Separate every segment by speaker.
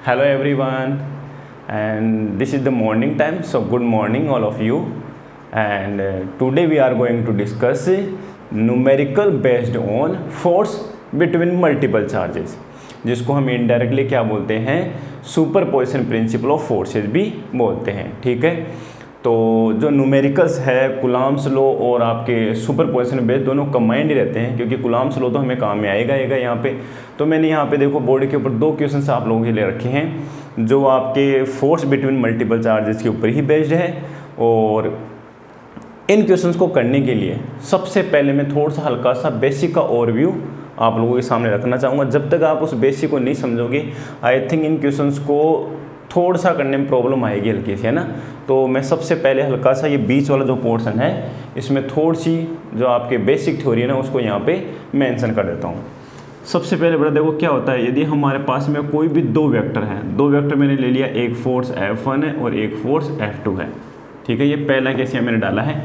Speaker 1: Hello everyone, and this is the morning time. So good morning all of you. And today we are going to discuss numerical based on force between multiple charges, जिसको हम indirectly क्या बोलते हैं, superposition principle of forces भी बोलते हैं. ठीक है, तो जो न्यूमेरिकल्स है कुलाम्स लॉ और आपके सुपरपोजिशन बेस दोनों कंबाइंड ही रहते हैं, क्योंकि कुलाम्स लॉ तो हमें काम में आएगा यहाँ पे. तो मैंने यहाँ पे देखो बोर्ड के ऊपर दो क्वेश्चंस आप लोगों के लिए रखे हैं जो आपके फोर्स बिटवीन मल्टीपल चार्जेस के ऊपर ही बेस्ड है. और इन क्वेश्चंस को करने के लिए सबसे पहले मैं थोड़ा सा हल्का सा बेसिक का ओवरव्यू आप लोगों के सामने रखना चाहूँगा. जब तक आप उस बेसिक को नहीं समझोगे आई थिंक इन क्वेश्चंस को थोड़ा सा करने में प्रॉब्लम आएगी हल्की सी, है ना. तो मैं सबसे पहले हल्का सा ये बीच वाला जो पोर्शन है इसमें थोड़ी सी जो आपके बेसिक थ्योरी है ना उसको यहाँ पे मेंशन कर देता हूँ. सबसे पहले बड़ा देखो क्या होता है, यदि हमारे पास में कोई भी दो वेक्टर हैं, दो वेक्टर मैंने ले लिया, एक फोर्स F1 है और एक फोर्स F2 है. ठीक है, ये पहला केस यहाँ मैंने डाला है.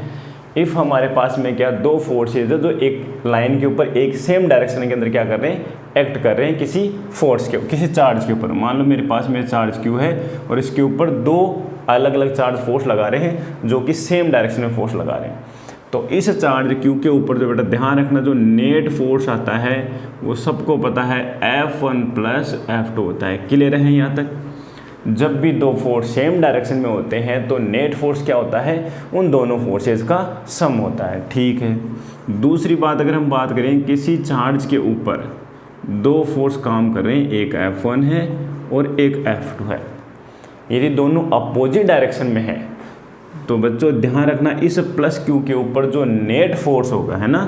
Speaker 1: इफ़ हमारे पास में क्या दो फोर्सेज है जो एक लाइन के ऊपर एक सेम डायरेक्शन के अंदर क्या कर रहे हैं, एक्ट कर रहे हैं किसी फोर्स के किसी चार्ज के ऊपर. मान लो मेरे पास में चार्ज Q है और इसके ऊपर दो अलग अलग चार्ज फोर्स लगा रहे हैं जो कि सेम डायरेक्शन में फोर्स लगा रहे हैं. तो इस चार्ज Q के ऊपर जो बेटा ध्यान रखना जो नेट फोर्स आता है वो सबको पता है F1 प्लस F2 होता है. क्लियर है यहाँ तक. जब भी दो फोर्स सेम डायरेक्शन में होते हैं तो नेट फोर्स क्या होता है, उन दोनों फोर्सेस का सम होता है. ठीक है, दूसरी बात अगर हम बात करें किसी चार्ज के ऊपर दो फोर्स काम कर रहे हैं, एक F1 है और एक F2 है, यदि दोनों अपोजिट डायरेक्शन में है तो बच्चों ध्यान रखना इस प्लस Q के ऊपर जो नेट फोर्स होगा, है ना,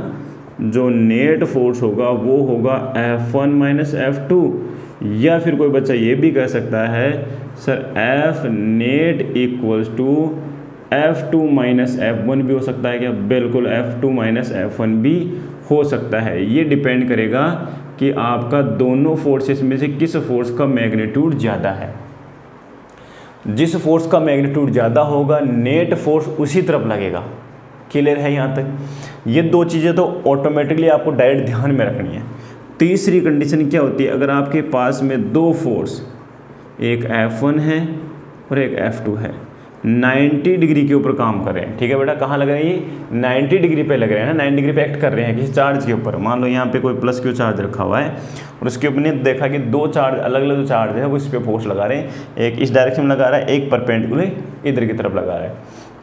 Speaker 1: जो नेट फोर्स होगा वो होगा F1 माइनस F2. या फिर कोई बच्चा ये भी कह सकता है sir F net equals to F2 minus F1 भी हो सकता है क्या, बिल्कुल F2 माइनस F1 भी हो सकता है. ये डिपेंड करेगा कि आपका दोनों फोर्सेस में से किस फोर्स का मैग्नीट्यूड ज़्यादा है. जिस फोर्स का मैग्नीट्यूड ज़्यादा होगा नेट फोर्स उसी तरफ लगेगा. क्लियर है यहाँ तक. ये दो चीज़ें तो ऑटोमेटिकली आपको डायरेक्ट ध्यान में रखनी है. तीसरी कंडीशन क्या होती है, अगर आपके पास में दो फोर्स एक F1 है और एक F2 है 90 डिग्री के ऊपर काम कर रहे हैं. ठीक है बेटा, कहाँ लग रहे हैं ये 90 डिग्री पे लग रहे हैं ना, 90 डिग्री पे एक्ट कर रहे हैं किसी चार्ज के ऊपर. मान लो यहाँ पे कोई प्लस Q चार्ज रखा हुआ है और उसके ऊपर ने देखा कि दो चार्ज अलग अलग जो चार्ज है वो इस पर फोर्स लगा रहे हैं, एक इस डायरेक्शन में लगा रहा है, एक परपेंडिकुलर इधर की तरफ लगा रहा है.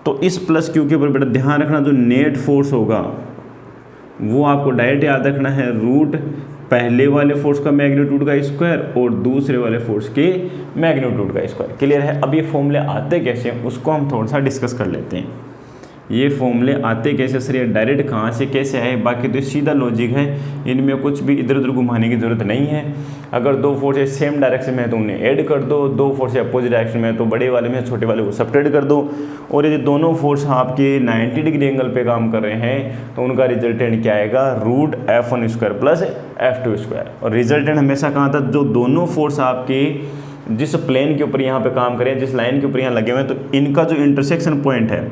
Speaker 1: तो इस प्लस Q के ऊपर बेटा ध्यान रखना जो नेट फोर्स होगा वो आपको डायरेक्ट याद रखना है रूट पहले वाले फोर्स का मैग्नीट्यूड का स्क्वायर और दूसरे वाले फोर्स के मैग्नीट्यूड का स्क्वायर. क्लियर है. अब ये फॉर्मूले आते कैसे हैं उसको हम थोड़ा सा डिस्कस कर लेते हैं. ये फॉर्मूले आते कैसे सर, ये डायरेक्ट कहाँ से कैसे आए, बाकी तो सीधा लॉजिक है, इनमें कुछ भी इधर उधर घुमाने की ज़रूरत नहीं है. अगर दो फोर्सेस सेम डायरेक्शन में है तो उन्हें ऐड कर दो, दो फोर्स अपोजिट डायरेक्शन में है तो बड़े वाले में छोटे वाले को सब्ट्रैक्ट कर दो. और यदि दोनों फोर्स आपके 90 डिग्री एंगल पे काम कर रहे हैं तो उनका रिजल्टेंट क्या आएगा, root F1 square plus F2 square. और रिजल्टेंट हमेशा कहाँ था, जो दोनों फोर्स आपके जिस प्लेन के ऊपर यहाँ पे काम करें, जिस लाइन के ऊपर यहाँ लगे हुए हैं, तो इनका जो इंटरसेक्शन पॉइंट है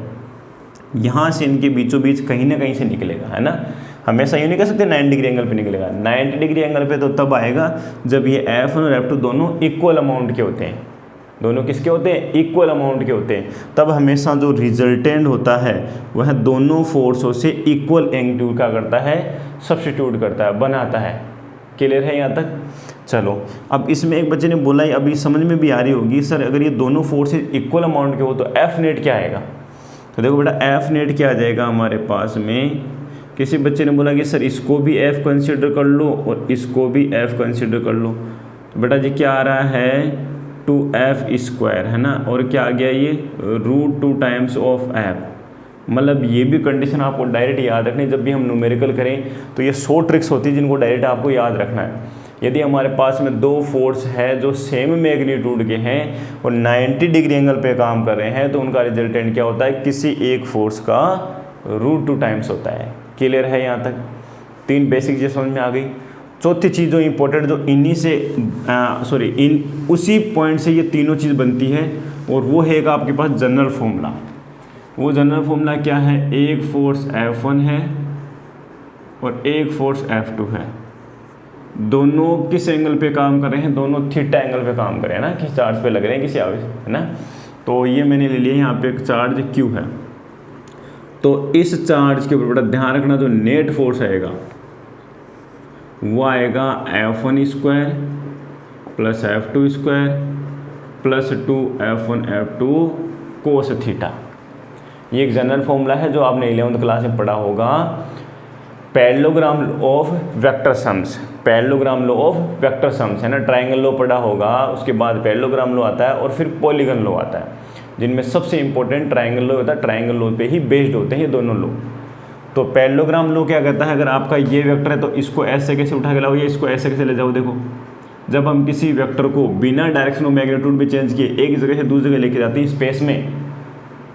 Speaker 1: यहाँ से इनके बीचों बीच कहीं ना कहीं से निकलेगा, है ना. हमेशा यूँ नहीं कह सकते 90 डिग्री एंगल पे निकलेगा. 90 डिग्री एंगल पे तो तब आएगा जब ये F1 और F2 दोनों इक्वल अमाउंट के होते हैं. दोनों किसके होते हैं, इक्वल अमाउंट के होते हैं. तब हमेशा जो रिजल्टेंट होता है वह दोनों फोर्सों से इक्वल एंगल का करता है, सब्स्टिट्यूट करता है, बनाता है. क्लियर है यहाँ तक. चलो अब इसमें एक बच्चे ने बोला है, अभी समझ में भी आ रही होगी सर अगर ये दोनों फोर्सेज इक्वल अमाउंट के हो तो F नेट क्या आएगा. तो देखो बेटा F नेट क्या आ जाएगा हमारे पास में, किसी बच्चे ने बोला कि सर इसको भी F कंसिडर कर लो और इसको भी F कंसिडर कर लो. तो बेटा जी क्या आ रहा है 2F स्क्वायर, है ना, और क्या आ गया ये रूट 2 टाइम्स ऑफ F. मतलब ये भी कंडीशन आपको डायरेक्ट याद रखनी. जब भी हम न्यूमेरिकल करें तो ये 100 ट्रिक्स होती है जिनको डायरेक्ट आपको याद रखना है. यदि हमारे पास में दो फोर्स है जो सेम मैग्नीट्यूड के हैं और 90 डिग्री एंगल पे काम कर रहे हैं तो उनका रिजल्टेंट क्या होता है, किसी एक फोर्स का रूट 2 टाइम्स होता है. क्लियर है यहाँ तक. तीन बेसिक चीज़ समझ में आ गई. चौथी चीज़ जो इंपॉर्टेंट जो इन्हीं से इन उसी पॉइंट से ये तीनों चीज़ बनती है और वो है आपके पास जनरल फॉर्मूला. वो जनरल फॉर्मूला क्या है, एक फोर्स F1 है और एक फोर्स F2 है. दोनों किस एंगल पे काम कर रहे हैं, दोनों थीटा एंगल पे काम कर रहे हैं ना, किस चार्ज पे लग रहे हैं, किसी आवेश, है ना। तो ये मैंने ले लिया यहाँ पे एक चार्ज Q है। तो इस चार्ज के ऊपर बड़ा ध्यान रखना, जो नेट फोर्स आएगा वो आएगा F1 square plus F2 square plus 2F1 F2 cos theta. ये एक जनरल फॉर्मूला है जो आपने 11वीं क्लास में पढ़ा होगा, parallelogram of vector sums, parallelogram law of vector sums, है ना। ट्रायंगल लॉ पढ़ा होगा, उसके बाद पैरेललोग्राम लॉ आता है और फिर पॉलीगन लॉ आता है, जिनमें सबसे इंपॉर्टेंट ट्रायंगल लॉ होता है। ट्रायंगल लॉ पे ही बेस्ड होते हैं ये दोनों लॉ। तो पैरेललोग्राम लॉ क्या कहता है, अगर आपका ये वेक्टर है तो इसको ऐसे कैसे उठा के लाओ, ये इसको ऐसे कैसे ले जाओ। देखो, जब हम किसी वेक्टर को बिना डायरेक्शन ऑफ मैग्नीट्यूड भी चेंज किए एक जगह से दूसरी जगह लेके जाते हैं स्पेस में,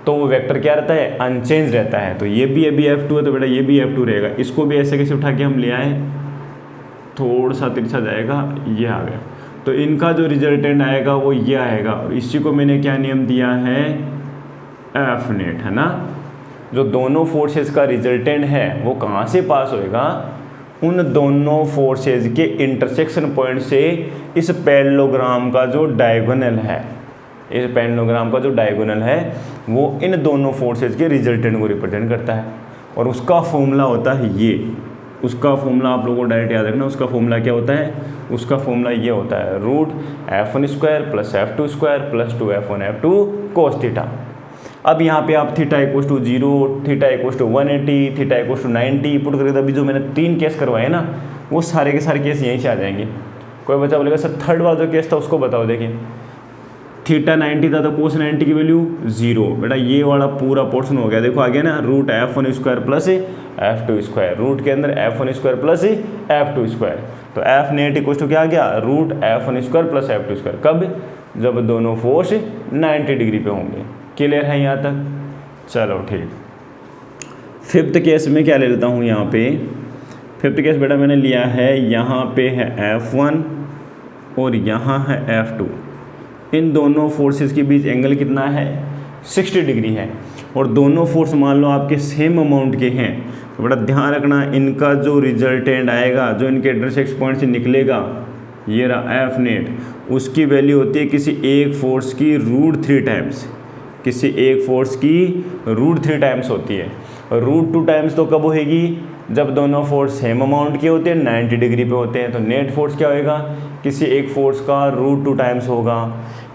Speaker 1: तो वो वेक्टर क्या रहता है, अनचेंज रहता है। तो ये भी अभी F2 है तो बेटा ये भी F2 रहेगा। इसको भी ऐसे कैसे उठा के हम ले आए, थोड़ा सा तिरछा जाएगा, ये आ गया। तो इनका जो रिजल्टेंट आएगा वो ये आएगा, और इसी को मैंने क्या नियम दिया है, F नेट, है ना। जो दोनों फोर्सेस का रिजल्टेंट है वो कहाँ से पास होएगा, उन दोनों फोर्सेस के इंटरसेक्शन पॉइंट से इस पैरेललोग्राम का जो डायगोनल है, इस पैरेललोग्राम का जो डायगोनल है वो इन दोनों फोर्सेस के रिजल्टेंट को रिप्रेजेंट करता है। और उसका फॉर्मूला होता है ये, उसका फॉर्मूला आप लोगों को डायरेक्ट याद रखना। उसका फॉर्मूला क्या होता है, उसका फॉर्मूला ये होता है root F1 square plus F2 square plus 2F1 F2 cos theta. अब यहाँ पे आप theta equals to 0, theta equals to 180, theta equals to 90 put करके अभी जो मैंने 3 केस करवाए ना, वो सारे के सारे केस यहीं से आ जाएंगे। कोई बच्चा बोलेगा सर थर्ड वाला जो केस था उसको बताओ। देखिए, थीटा 90 था तो कोस 90 की वैल्यू 0, बेटा ये वाला पूरा पोर्शन हो गया। देखो आ गया ना, root F1 square plus F2 square, root के अंदर F1 square plus F2 square. तो F नेट इक्वल्स टू क्या आ गया, root F1 square plus F2 square. कब, जब दोनों फोर्स 90 डिग्री पे होंगे। क्लियर है यहाँ तक, चलो ठीक। फिफ्थ केस में क्या ले लेता हूँ, यहाँ पे फिफ्थ केस बेटा मैंने लिया है, यहाँ पे है F1 और यहाँ है F2। इन दोनों फोर्सेस के बीच एंगल कितना है, 60 डिग्री है। और दोनों फोर्स मान लो आपके सेम अमाउंट के हैं, तो बड़ा ध्यान रखना इनका जो रिजल्टेंट आएगा, जो इनके इंटरसेक्शन पॉइंट से निकलेगा, ये रहा F नेट, उसकी वैल्यू होती है किसी एक फोर्स की रूट 3 टाइम्स, किसी एक फोर्स की रूट 3 टाइम्स होती है। रूट 2 टाइम्स तो कब होएगी, जब दोनों फोर्स सेम अमाउंट के होते हैं, 90 डिग्री पे होते हैं। तो नेट फोर्स क्या होएगा, किसी एक फोर्स का रूट 2 टाइम्स होगा।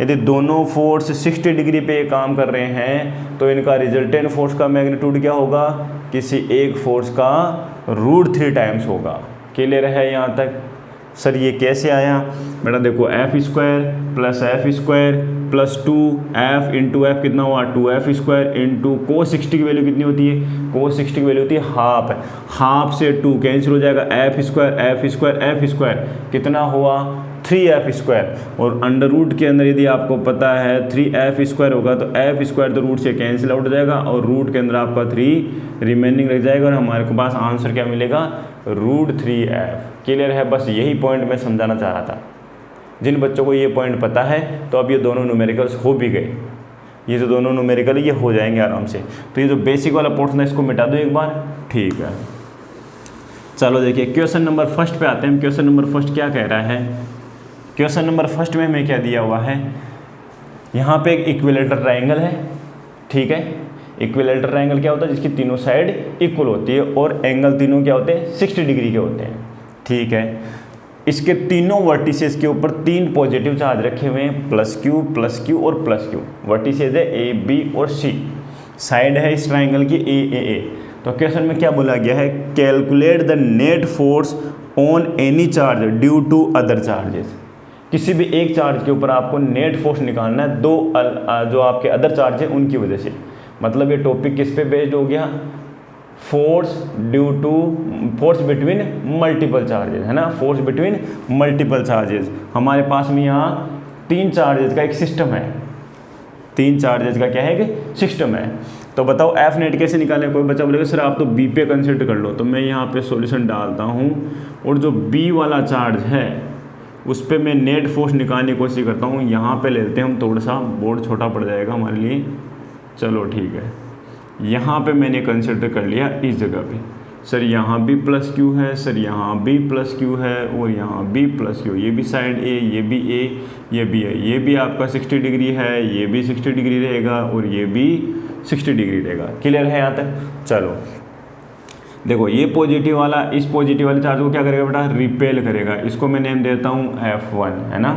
Speaker 1: यदि दोनों फोर्स 60 डिग्री पे काम कर रहे हैं तो इनका रिजल्टेंट फोर्स का मैग्नीट्यूड क्या होगा, किसी एक फोर्स का रूट 3 टाइम्स होगा। क्लियर है यहाँ तक। सर ये कैसे आया, बेटा देखो F square plus F square plus 2F into F कितना हुआ, 2F स्क्वायर इंटू कोस 60 की वैल्यू कितनी होती है, कोस 60 की वैल्यू होती है हाफ, हाफ से 2 कैंसिल हो जाएगा, F स्क्वायर कितना हुआ 3F स्क्वायर। और अंडर रूट के अंदर यदि आपको पता है 3F स्क्वायर होगा तो F स्क्वायर तो रूट से कैंसिल आउट हो जाएगा और रूट के अंदर आपका 3 रिमेनिंग रह जाएगा और हमारे को पास आंसर क्या मिलेगा, रूट 3F। क्लियर है, बस यही पॉइंट मैं समझाना चाह रहा था। जिन बच्चों को ये पॉइंट पता है तो अब ये दोनों न्यूमेरिकल्स हो भी गए, ये जो दोनों न्यूमेरिकल ये हो जाएंगे आराम से। तो ये जो बेसिक वाला पोर्शन है इसको मिटा दो एक बार, ठीक है। चलो देखिए क्वेश्चन नंबर फर्स्ट पे आते हैं। क्वेश्चन नंबर फर्स्ट क्या कह रहा है, क्वेश्चन नंबर फर्स्ट में हमें क्या दिया हुआ है, यहाँ पे एक इक्विलेटरल ट्रायंगल है, ठीक है। इक्विलेटरल ट्रायंगल क्या होता है, जिसकी तीनों साइड इक्वल होती है और एंगल तीनों क्या होते हैं, 60 डिग्री के होते हैं, ठीक है। इसके तीनों वर्टिसेस के ऊपर 3 पॉजिटिव चार्ज रखे हुए हैं, प्लस क्यू और प्लस क्यू। वर्टिसेस है A, B और C, साइड है इस ट्रायंगल की A। तो क्वेश्चन में क्या बोला गया है, calculate the net force on any charge due to other charges. किसी भी एक चार्ज के ऊपर आपको नेट फोर्स निकालना है, जो आपके अदर चार्ज है उनकी वजह से। मतलब ये टॉपिक किस पे बेस्ड हो गया, फोर्स बिटवीन मल्टीपल चार्जेस, है ना, फोर्स बिटवीन मल्टीपल चार्जेस। हमारे पास में यहाँ 3 चार्जेस का एक सिस्टम है, 3 चार्जेस का क्या है कि सिस्टम है। तो बताओ F नेट कैसे निकालें। कोई बच्चा बोलेगा सर आप तो B पे कंसिडर कर लो, तो मैं यहाँ पे सॉल्यूशन डालता हूँ और जो B वाला चार्ज है उस पर मैं नेट फोर्स निकालने की कोशिश करता हूँ। यहाँ पे ले लेते हैं हम, थोड़ा सा बोर्ड छोटा पड़ जाएगा हमारे लिए, चलो ठीक है। यहाँ पे मैंने कंसिडर कर लिया इस जगह पे, सर यहाँ भी प्लस क्यू है, सर यहाँ भी प्लस क्यू है, और यहाँ भी प्लस क्यू, ये भी साइड ए, ये भी ए, ये भी है, ये भी आपका 60 डिग्री है, ये भी 60 डिग्री रहेगा, और ये भी 60 डिग्री रहेगा। क्लियर है यहाँ तक? चलो देखो, ये पॉजिटिव वाला इस पॉजिटिव वाले चार्ज को क्या करेगा बेटा? रिपेल करेगा। इसको मैं नेम देता हूँ F1, है ना।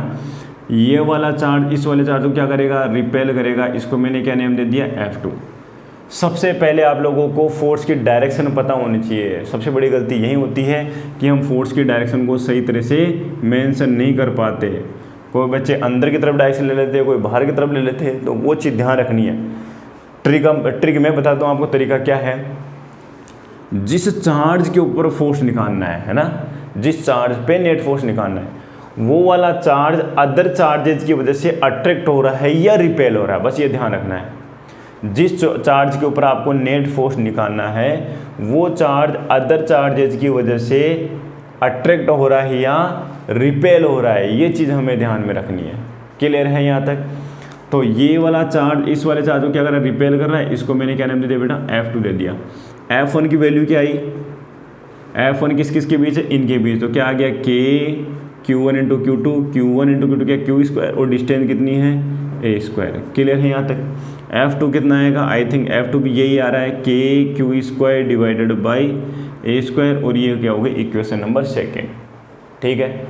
Speaker 1: ये वाला चार्ज इस वाले चार्ज को क्या करेगा? रिपेल करेगा। इसको मैंने क्या नेम दे दिया? F2। सबसे पहले आप लोगों को फोर्स की डायरेक्शन पता होनी चाहिए। सबसे बड़ी गलती यही होती है कि हम फोर्स की डायरेक्शन को सही तरह से मेंशन नहीं कर पाते। कोई बच्चे अंदर की तरफ डायरेक्शन ले लेते हैं, कोई बाहर की तरफ ले लेते हैं, तो वो चीज़ ध्यान रखनी है। ट्रिक मैं बताता हूँ आपको, तरीका क्या है। जिस चार्ज के ऊपर फोर्स निकालना है ना, जिस चार्ज पे नेट फोर्स निकालना है, वो वाला चार्ज अदर चार्जेज की वजह से अट्रैक्ट हो रहा है या रिपेल हो रहा है, बस ये ध्यान रखना है। जिस चार्ज के ऊपर आपको नेट फोर्स निकालना है, वो चार्ज अदर चार्जेज की वजह से अट्रैक्ट हो रहा है या रिपेल हो रहा है, ये चीज़ हमें ध्यान में रखनी है। क्लियर है यहाँ तक? तो ये वाला चार्ज इस वाले चार्ज को क्या कर रहा है? रिपेल कर रहा है। इसको मैंने क्या नाम दे दिया बेटा? F2 दे दिया। F1 की वैल्यू क्या आई? F1 किस किस के बीच है? इनके बीच। तो क्या आ गया? K Q1 into Q2, Q1 into Q2 क्या? Q स्क्वायर, और डिस्टेंस कितनी है? A square. क्लियर है यहाँ तक? F2 कितना आएगा? आई थिंक F2 भी यही आ रहा है, K Q square divided by A square, और ये क्या होगा? Equation number 2। ठीक है,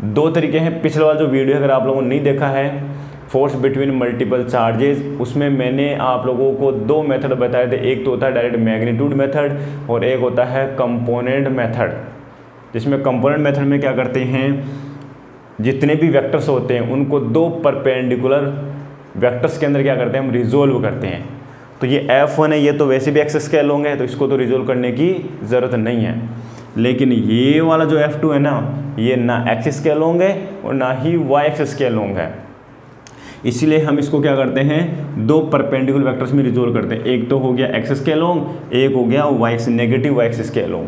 Speaker 1: दो तरीके हैं। पिछले वाला जो वीडियो अगर आप लोगों ने नहीं देखा है, फोर्स बिटवीन मल्टीपल चार्जेस, उसमें मैंने आप लोगों को दो मेथड बताए थे। एक तो होता है डायरेक्ट मैग्नीट्यूड मेथड, और एक होता है कंपोनेंट मेथड। जिसमें कंपोनेंट मेथड में क्या करते हैं, जितने भी वेक्टर्स होते हैं उनको दो परपेंडिकुलर वेक्टर्स के अंदर क्या करते हैं, हम रिजोल्व करते हैं। तो ये F1 है, ये तो वैसे भी एक्स स्केल होंगे, तो इसको तो रिजोल्व करने की ज़रूरत नहीं है। लेकिन ये वाला जो F2 है ना, ये ना एक्स स्केल होंगे और ना ही वाई एक्स स्केल होंगे। इसलिए हम इसको क्या करते हैं, दो परपेंडिकुलर वेक्टर्स में रिजोल्व करते हैं। एक तो हो गया एक्स स्केल होंग, एक हो गया Y negative Y X scale होंग।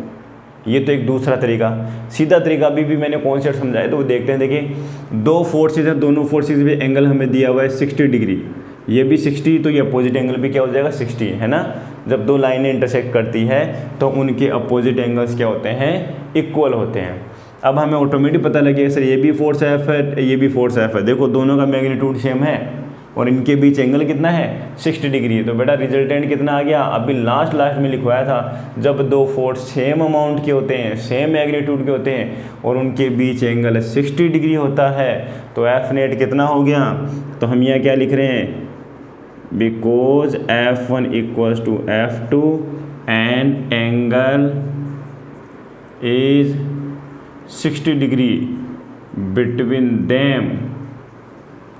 Speaker 1: ये तो एक दूसरा तरीका। सीधा तरीका अभी भी मैंने कॉन्सेप्ट समझाया, तो वो देखते हैं। देखिए, दो फोर्सेज हैं, दोनों फोर्सेज में एंगल हमें दिया हुआ है 60 डिग्री। ये भी 60, तो ये अपोजिट एंगल भी क्या हो जाएगा? 60, है ना। जब दो लाइनें इंटरसेक्ट करती है तो उनके अपोजिट एंगल्स क्या होते हैं? इक्वल होते हैं। अब हमें ऑटोमेटिक पता लगेगा सर ये भी फोर्स F है, ये भी फोर्स F है। देखो दोनों का मैग्नीट्यूड सेम है और इनके बीच एंगल कितना है? 60 डिग्री है। तो बेटा रिजल्टेंट कितना आ गया? अभी लास्ट में लिखवाया था, जब दो फोर्स सेम अमाउंट के होते हैं, सेम मैग्नीट्यूड के होते हैं और उनके बीच एंगल 60 डिग्री होता है, तो F नेट कितना हो गया? तो हम यहाँ क्या लिख रहे हैं? Because F1 equals to F2 and angle is 60 degree between them,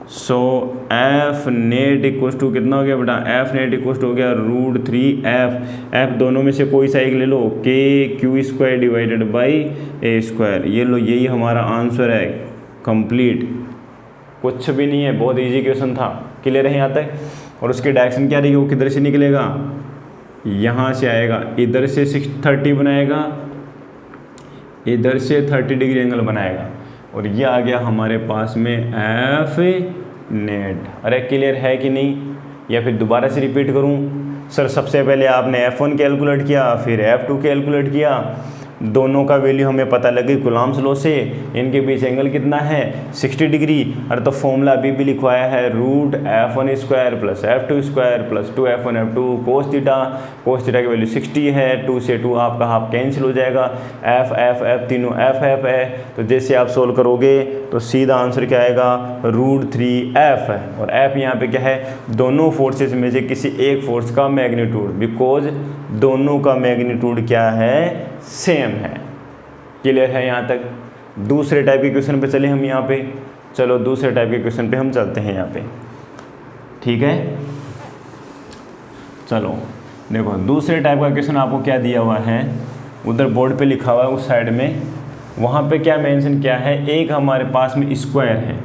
Speaker 1: so F net equals to कितना हो गया बेटा? F नेट इक्वल्स टू हो गया √3F। F दोनों में से कोई सा एक ले लो, K Q square divided by A square. ये लो, यही हमारा आंसर है। कंप्लीट, कुछ भी नहीं है, बहुत इजी क्वेश्चन था। क्लियर है यहाँ तक? और उसकी डायरेक्शन क्या रहेगी? वो किधर से निकलेगा? यहाँ से आएगा, इधर से 30 बनाएगा, इधर से 30 डिग्री एंगल बनाएगा, और ये आ गया हमारे पास में F नेट। अरे क्लियर है कि नहीं? या फिर दोबारा से रिपीट करूं? सर सबसे पहले आपने F1 कैलकुलेट किया, फिर F2 कैलकुलेट किया, दोनों का वैल्यू हमें पता लगी कुलाम्स लॉ से। इनके बीच एंगल कितना है? 60 डिग्री। अरे तो फॉर्मूला अभी भी लिखवाया है, √F1 square plus F2 square plus 2F1 F2 cos theta. Cos theta की वैल्यू 60 है, 2 से 2 आपका हाफ कैंसिल हो जाएगा। F F F तीनों F F है, तो जैसे आप सोल्व करोगे तो सीधा आंसर क्या आएगा? √3F है। और F यहाँ पे क्या है? दोनों फोर्सेस में से किसी एक फोर्स का मैग्नीट्यूड, बिकॉज दोनों का मैग्नीट्यूड क्या है? सेम है। क्लियर है यहाँ तक? दूसरे टाइप के क्वेश्चन पे चले हम यहाँ पे। चलो दूसरे टाइप के क्वेश्चन पे हम चलते हैं यहाँ पे, ठीक है। चलो देखो, दूसरे टाइप का क्वेश्चन आपको क्या दिया हुआ है, उधर बोर्ड पे लिखा हुआ है उस साइड में। वहाँ पे क्या मेंशन किया है? एक हमारे पास में स्क्वायर है।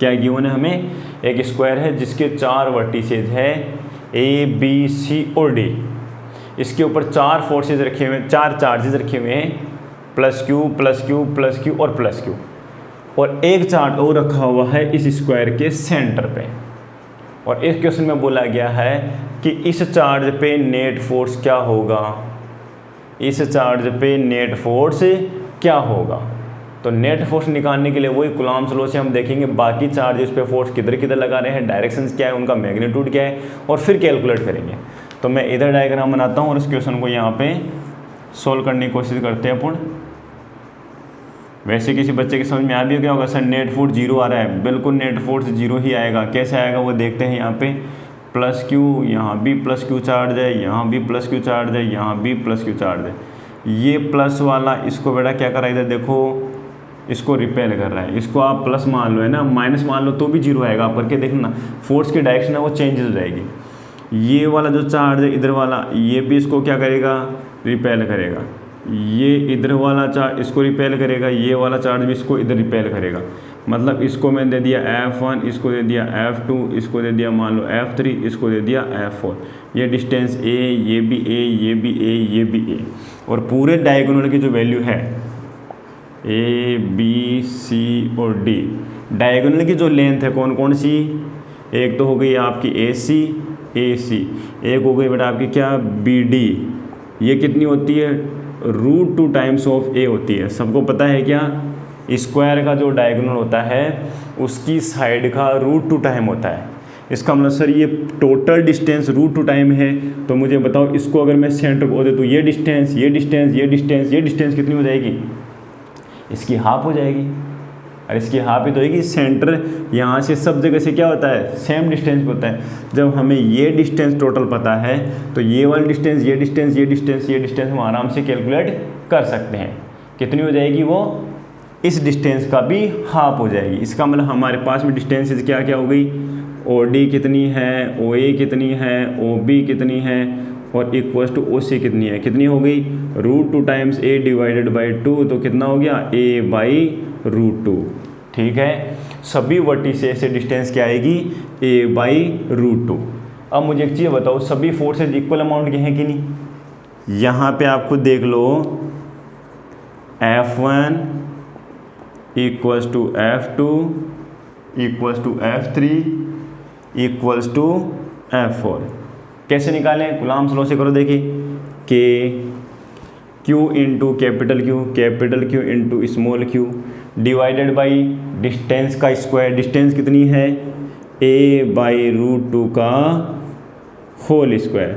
Speaker 1: क्या गिवन है हमें? एक स्क्वायर है जिसके 4 वर्टिसेज है A B C और D। इसके ऊपर 4 फोर्सेज रखे हुए हैं, 4 चार्जेस रखे हुए हैं, +Q +Q +Q और +Q। और एक चार्ज और रखा हुआ है इस स्क्वायर के सेंटर पे। और इस क्वेश्चन में बोला गया है कि इस चार्ज पे नेट फोर्स क्या होगा? इस चार्ज पे नेट फोर्स क्या होगा। तो नेट फोर्स निकालने के लिए वही कूलम्ब्स लॉ से हम देखेंगे बाकी चार्जेस पे फोर्स किधर किधर लगा रहे हैं, डायरेक्शंस क्या है, उनका मैग्नीट्यूड क्या है, और फिर कैलकुलेट करेंगे। तो मैं इधर डायग्राम बनाता हूँ और इस क्वेश्चन को यहाँ पे सोल्व करने की कोशिश करते हैं अपन। वैसे किसी बच्चे की समझ में आ भी क्या होगा, सर नेट फोर्स 0 आ रहा है, बिल्कुल नेट फोर्स 0 ही आएगा। कैसे आएगा वो देखते हैं। यहाँ पे प्लस क्यू, यहाँ भी प्लस क्यू चार्ज है, यहाँ भी प्लस क्यू चार्ज है, यहाँ भी प्लस क्यू चार्ज है। ये प्लस वाला इसको बेटा क्या कर रहा है, इधर देखो इसको रिपेल कर रहा है। इसको आप प्लस मान लो है ना, माइनस मान लो तो भी 0 आएगा। आप करके देखना ना, फोर्स की डायरेक्शन है वो चेंज हो जाएगी। ये वाला जो चार्ज है इधर वाला, ये भी इसको क्या करेगा, रिपेल करेगा। ये इधर वाला चार्ज इसको रिपेल करेगा, ये वाला चार्ज भी इसको इधर रिपेल करेगा। मतलब इसको मैंने दे दिया F1, इसको दे दिया F2, इसको दे दिया मान लो F3, इसको दे दिया F4। ये डिस्टेंस A, ये भी A, ये भी A, ये भी A, और पूरे डायगोनल की जो वैल्यू है A, B, C और D, डायगोनल की जो लेंथ है कौन कौन सी, एक तो हो गई आपकी AC, एक हो गई बेटा आपकी क्या BD। ये कितनी होती है, √2 टाइम्स ऑफ A होती है। सबको पता है क्या, स्क्वायर का जो डायगोनल होता है उसकी साइड का √2 टाइम होता है। इसका मतलब सर ये टोटल डिस्टेंस √2 टाइम है, तो मुझे बताओ इसको अगर मैं सेंटर को दे दूँ, ये डिस्टेंस, ये डिस्टेंस, ये डिस्टेंस, ये डिस्टेंस कितनी हो जाएगी, इसकी हाफ हो जाएगी। और इसकी हाफ ही तो होगी। सेंटर यहाँ से सब जगह से क्या होता है, सेम डिस्टेंस होता है। जब हमें ये डिस्टेंस टोटल पता है तो ये वाली डिस्टेंस, ये डिस्टेंस, ये डिस्टेंस, ये डिस्टेंस हम आराम से कैलकुलेट कर सकते हैं। कितनी हो जाएगी वो, इस डिस्टेंस का भी हाफ हो जाएगी। इसका मतलब हमारे पास में डिस्टेंसेस क्या क्या हो गई, OD कितनी है, OA कितनी है, OB कितनी है, और इक्वल टू OC कितनी है, कितनी हो गई, √2 टाइम्स A डिवाइडेड बाई 2, तो कितना हो गया A बाई √2। ठीक है, सभी वर्टिसेस से डिस्टेंस क्या आएगी, A बाई √2। अब मुझे एक चीज़ बताओ, सभी फोर्सेज इक्वल अमाउंट के हैं कि नहीं। यहाँ पे आपको देख लो F1 equals to F2 equals to F3 equals to F4। कैसे निकालें, कूलम्ब्स लॉ से करो। देखिए Q into capital Q into small q divided by distance का स्क्वायर। डिस्टेंस कितनी है, A बाई √2 का होल स्क्वायर।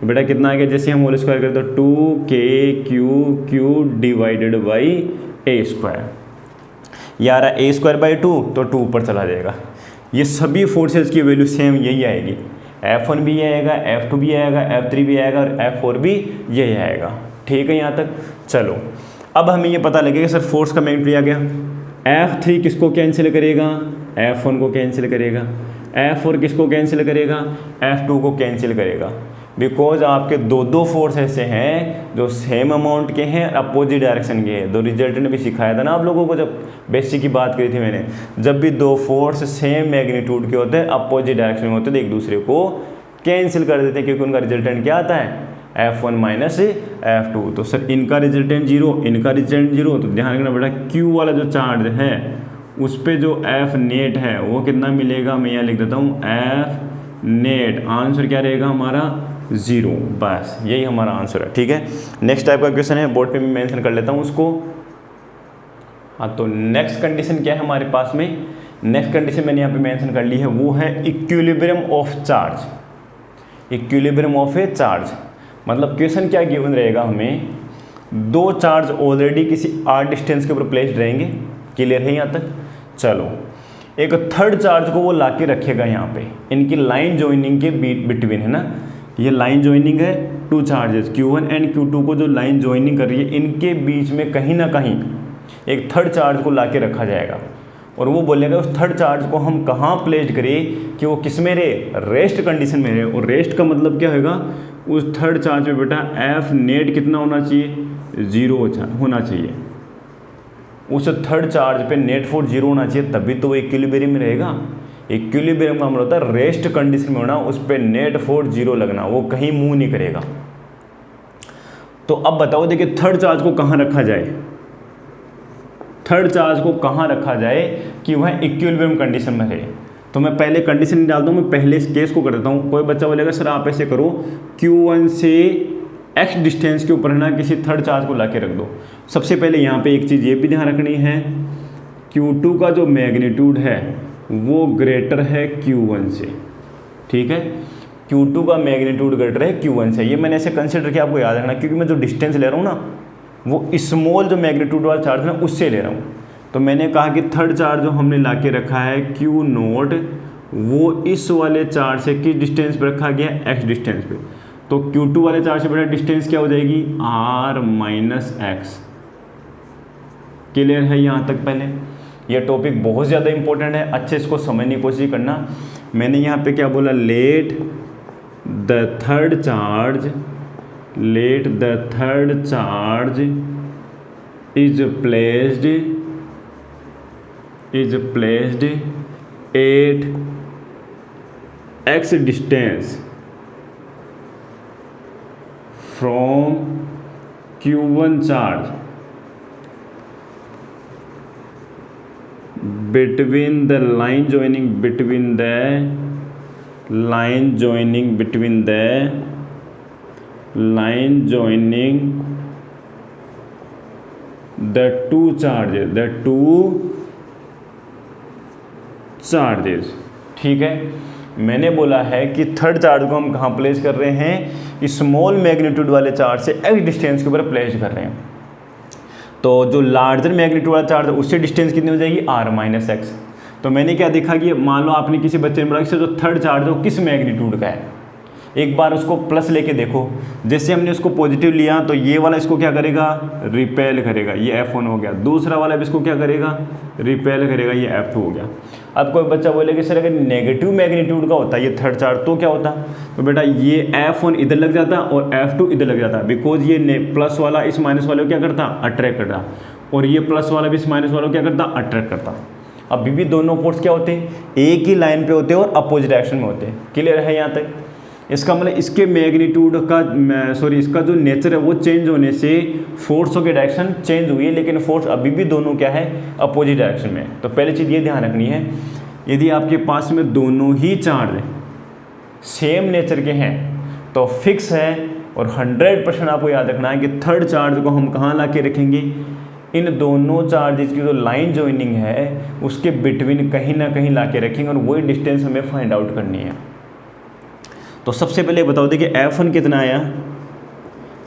Speaker 1: तो बेटा कितना आ गया, जैसे हम होल स्क्वायर करते तो 2KQ divided by A square. यार A स्क्वायर बाई 2 तो 2 ऊपर चला जाएगा। ये सभी फोर्सेस की वैल्यू सेम यही आएगी। F1 भी ये आएगा, F2 भी आएगा, F3 भी आएगा और F4 भी यही आएगा। ठीक है यहाँ तक। चलो अब हमें ये पता लगेगा सर फोर्स का मैग्नीट्यूड आ गया। F3 किसको कैंसिल करेगा, F1 को कैंसिल करेगा। F4 किसको कैंसिल करेगा, F2 को कैंसिल करेगा। बिकॉज आपके दो फोर्स ऐसे हैं जो सेम अमाउंट के हैं, अपोजिट डायरेक्शन के हैं। तो रिजल्टेंट भी सिखाया था ना आप लोगों को, जब बेसिक की बात करी थी मैंने। जब भी दो फोर्स सेम मैग्नीट्यूड के होते हैं, अपोजिट डायरेक्शन में होते हैं, तो एक दूसरे को कैंसिल कर देते हैं, क्योंकि उनका रिजल्टेंट क्या आता है, F1 माइनस F2। तो सर इनका रिजल्टेंट 0, इनका रिजल्टेंट 0। तो ध्यान रखना बेटा, Q वाला जो चार्ज है उस पर जो F नेट है वो कितना मिलेगा, मैं यहाँ लिख देता हूँ F नेट। आंसर क्या रहेगा हमारा, 0। बस यही हमारा आंसर है। ठीक है, नेक्स्ट टाइप का क्वेश्चन है, बोर्ड पे मैं मेंशन कर लेता हूँ उसको। हाँ, तो नेक्स्ट कंडीशन क्या है हमारे पास में, नेक्स्ट कंडीशन मैंने यहाँ पे मेंशन कर ली है, वो है equilibrium of charge. Equilibrium of A charge मतलब क्वेश्चन क्या गिवन रहेगा, हमें दो चार्ज ऑलरेडी किसी r डिस्टेंस के ऊपर प्लेस्ड रहेंगे। क्लियर है यहाँ तक। चलो एक थर्ड चार्ज को वो लाके रखेगा यहाँ पे, इनकी लाइन ज्वाइनिंग के बिटवीन है ना, ये लाइन ज्वाइनिंग है two charges Q1 and Q2 को जो लाइन ज्वाइनिंग कर रही है, इनके बीच में कहीं ना कहीं एक थर्ड चार्ज को लाके रखा जाएगा। और वो बोलेगा उस थर्ड चार्ज को हम कहाँ प्लेस्ड करें कि वो किस में रहे, रेस्ट कंडीशन में रहे। और रेस्ट का मतलब क्या होगा, उस थर्ड चार्ज पे बेटा F नेट कितना होना चाहिए, 0 होना चाहिए। उस थर्ड चार्ज पे नेट फोर्स 0 होना चाहिए, तभी तो वो इक्विलिब्रियम में रहेगा। इक्विलिब्रियम का मतलब होता है रेस्ट कंडीशन में होना, उस पर नेट फोर्स 0 लगना, वो कहीं मूव नहीं करेगा। तो अब बताओ देखिए थर्ड चार्ज को कहाँ रखा जाए, थर्ड चार्ज को कहाँ रखा जाए कि वह इक्विलिब्रियम कंडीशन में रहे। तो मैं पहले कंडीशन नहीं डालता हूँ, मैं पहले इस केस को कर देता हूँ। कोई बच्चा बोलेगा सर आप ऐसे करो, Q1 से एक्स डिस्टेंस के ऊपर है ना किसी थर्ड चार्ज को ला के रख दो। सबसे पहले यहाँ पे एक चीज़ ये भी ध्यान रखनी है, Q2 का जो मैग्नीट्यूड है वो ग्रेटर है Q1 से, ठीक है। Q2 का मैग्नीट्यूड ग्रेटर है Q1 से, ये मैंने ऐसे कंसिडर किया, आपको याद रखना, क्योंकि मैं जो डिस्टेंस ले रहा हूँ ना वो स्मॉल जो मैग्नीट्यूड वाला चार्ज है ना उससे ले रहा हूँ। तो मैंने कहा कि थर्ड चार्ज जो हमने ला के रखा है Q0 वो इस वाले चार्ज से किस डिस्टेंस पे रखा गया है, x डिस्टेंस पे। तो Q2 वाले चार्ज से बड़ा डिस्टेंस क्या हो जाएगी, r माइनस एक्स। क्लियर है यहाँ तक? पहले ये टॉपिक बहुत ज़्यादा इंपॉर्टेंट है, अच्छे इसको समझने की कोशिश करना। मैंने यहाँ पे क्या बोला, let the third charge is placed at x distance from Q1 charge between the line joining between the two charges, ठीक है। मैंने बोला है कि थर्ड चार्ज को हम कहाँ प्लेस कर रहे हैं, स्मॉल मैग्नीट्यूड वाले चार्ज से x डिस्टेंस के ऊपर प्लेस कर रहे हैं। तो जो लार्जर मैग्नीट्यूड वाला चार्ज है उससे डिस्टेंस कितनी हो जाएगी, r माइनस एक्स। तो मैंने क्या देखा कि मान लो आपने किसी बच्चे ने बोला कि जो थर्ड चार्ज है वो किस मैग्नीट्यूड का है, एक बार उसको प्लस लेके देखो। जैसे हमने उसको पॉजिटिव लिया तो ये वाला इसको क्या करेगा, रिपेल करेगा, ये F1 हो गया। दूसरा वाला भी इसको क्या करेगा, रिपेल करेगा, ये F2 हो गया। अब कोई बच्चा बोले कि सर अगर नेगेटिव मैग्नीट्यूड का होता है ये थर्ड चार्ज तो क्या होता, तो बेटा ये F1 इधर लग जाता और F2 इधर लग जाता, बिकॉज ये प्लस वाला इस माइनस वाले को क्या करता, अट्रैक्ट करता, और ये प्लस वाला भी इस माइनस वाले को क्या करता, अट्रैक्ट करता। अभी भी दोनों फोर्स क्या होते हैं, एक ही लाइन पे होते हैं और अपोजिट डायरेक्शन में होते हैं। क्लियर है यहाँ तक? इसका मतलब इसके मैग्नीट्यूड का इसका जो नेचर है वो चेंज होने से फोर्सों की डायरेक्शन चेंज हुई है, लेकिन फोर्स अभी भी दोनों क्या है, अपोजिट डायरेक्शन में। तो पहली चीज़ ये ध्यान रखनी है, यदि आपके पास में दोनों ही चार्ज सेम नेचर के हैं तो फिक्स है, और 100% आपको याद रखना है कि थर्ड चार्ज को हम कहाँ ला के रखेंगे, इन दोनों चार्जेस की जो लाइन जॉइनिंग है उसके बिटवीन कहीं ना कहीं ला के रखेंगे, और वही डिस्टेंस हमें फाइंड आउट करनी है। तो सबसे पहले बताओ देखिए F1 कितना आया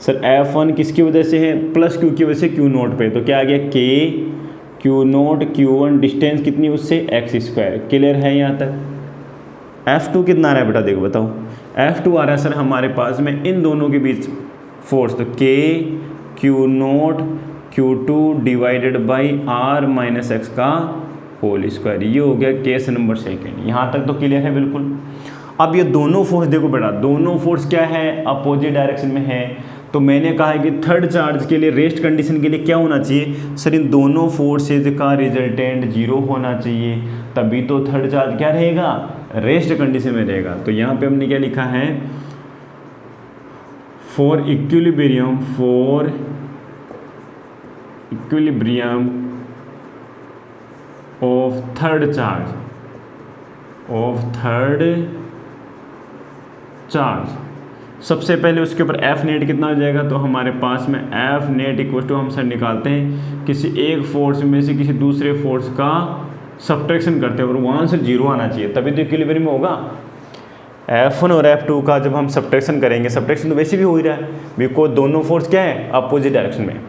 Speaker 1: सर, F1 किसकी वजह से है, प्लस Q की वजह से Q0 पे, तो क्या आ गया K Q0 Q1, डिस्टेंस कितनी उससे x²। क्लियर है यहाँ तक? F2 कितना आ रहा है बेटा, देखो बताओ, F2 आ रहा है सर हमारे पास में इन दोनों के बीच फोर्स, तो K Q0 Q2 divided by r minus X का होल स्क्वायर। ये हो गया केस नंबर सेकेंड। यहाँ तक तो क्लियर है बिल्कुल। अब ये दोनों फोर्स देखो बेटा, दोनों फोर्स क्या है, अपोजिट डायरेक्शन में है। तो मैंने कहा है कि थर्ड चार्ज के लिए रेस्ट कंडीशन के लिए क्या होना चाहिए सर, इन दोनों फोर्सेज का रिजल्टेंट 0 होना चाहिए, तभी तो थर्ड चार्ज क्या रहेगा, रेस्ट कंडीशन में रहेगा। तो यहाँ पे हमने क्या लिखा है, for equilibrium of third charge, सबसे पहले उसके ऊपर F नेट कितना हो जाएगा, तो हमारे पास में F नेट इक्वल टू हम सर निकालते हैं किसी एक फोर्स में से किसी दूसरे फोर्स का सब्ट्रैक्शन करते हैं, और वहाँ से 0 आना चाहिए, तभी तो इक्विलिब्रियम में होगा। F1 और F2 का जब हम सब्ट्रैक्शन करेंगे, सब्ट्रैक्शन तो वैसे भी हो ही रहा है, बिकॉज दोनों फोर्स क्या है, अपोजिट डायरेक्शन में।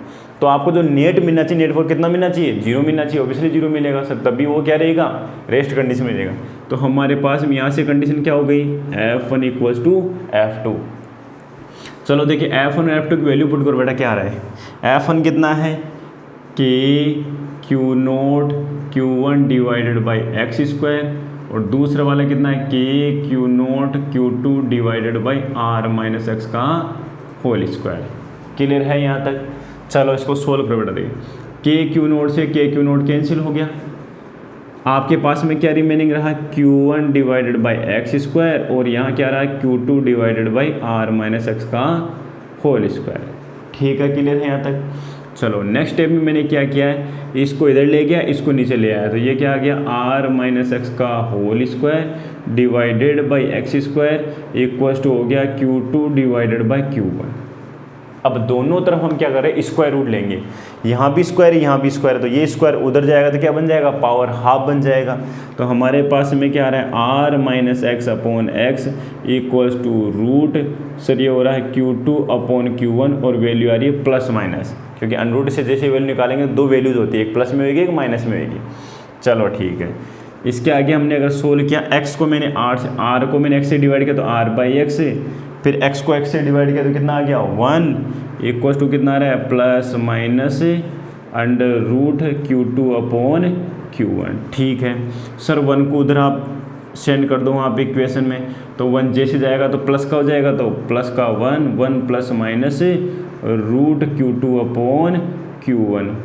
Speaker 1: तो आपको जो नेट मिलना चाहिए, नेट फोर्स कितना मिलना चाहिए, 0 मिलना चाहिए, ऑब्वियसली 0 मिलेगा सर, तभी वो क्या रहेगा, रेस्ट कंडीशन में रहेगा। तो हमारे पास में यहाँ से कंडीशन क्या हो गई, F1 इक्वल्स टू F2। चलो देखिए F1 और F2 की वैल्यू पुट करो बेटा, क्या आ रहा है, F1 कितना है, K Q0 Q1 divided by x², और दूसरा वाला कितना है, K Q0 Q2 divided by r minus X का होल स्क्वायर। क्लियर है यहाँ तक? चलो इसको सोल्व करो बेटा, देखिए K Q0 से K Q0 कैंसिल हो गया, आपके पास में क्या रिमेनिंग रहा, Q1 डिवाइडेड बाई x², और यहाँ क्या रहा, Q2 divided by r minus X का होल स्क्वायर। ठीक है, क्लियर है यहाँ तक? चलो नेक्स्ट स्टेप में मैंने क्या किया है, इसको इधर ले गया, इसको नीचे ले आया, तो ये क्या आ गया, r माइनस एक्स का whole square divided by x² equals to हो गया Q2 डिवाइडेड बाई Q1। अब दोनों तरफ हम क्या कर रहे हैं, स्क्वायर रूट लेंगे, यहाँ भी स्क्वायर है यहाँ भी स्क्वायर है, तो ये स्क्वायर उधर जाएगा तो क्या बन जाएगा, पावर हाफ बन जाएगा। तो हमारे पास में क्या आ रहा है, R minus X upon X equals to root, sir ये हो रहा है Q2 अपॉन Q1 और वैल्यू आ रही है प्लस माइनस, क्योंकि अनरूट से जैसे वैल्यू निकालेंगे दो वैल्यूज होती है, एक प्लस में होगी एक माइनस में होगी। चलो ठीक है, इसके आगे हमने अगर सोल्व किया, x को मैंने r को मैंने x से डिवाइड किया तो r/x, फिर x को x से डिवाइड किया तो कितना आ गया 1 इक्वल टू कितना आ रहा है plus minus under root Q2 upon Q1। ठीक है सर, 1 को उधर आप सेंड कर दो वहाँ पे इक्वेशन में, तो 1 जैसे जाएगा तो प्लस का हो जाएगा, तो प्लस का 1 plus minus root Q2 upon Q1।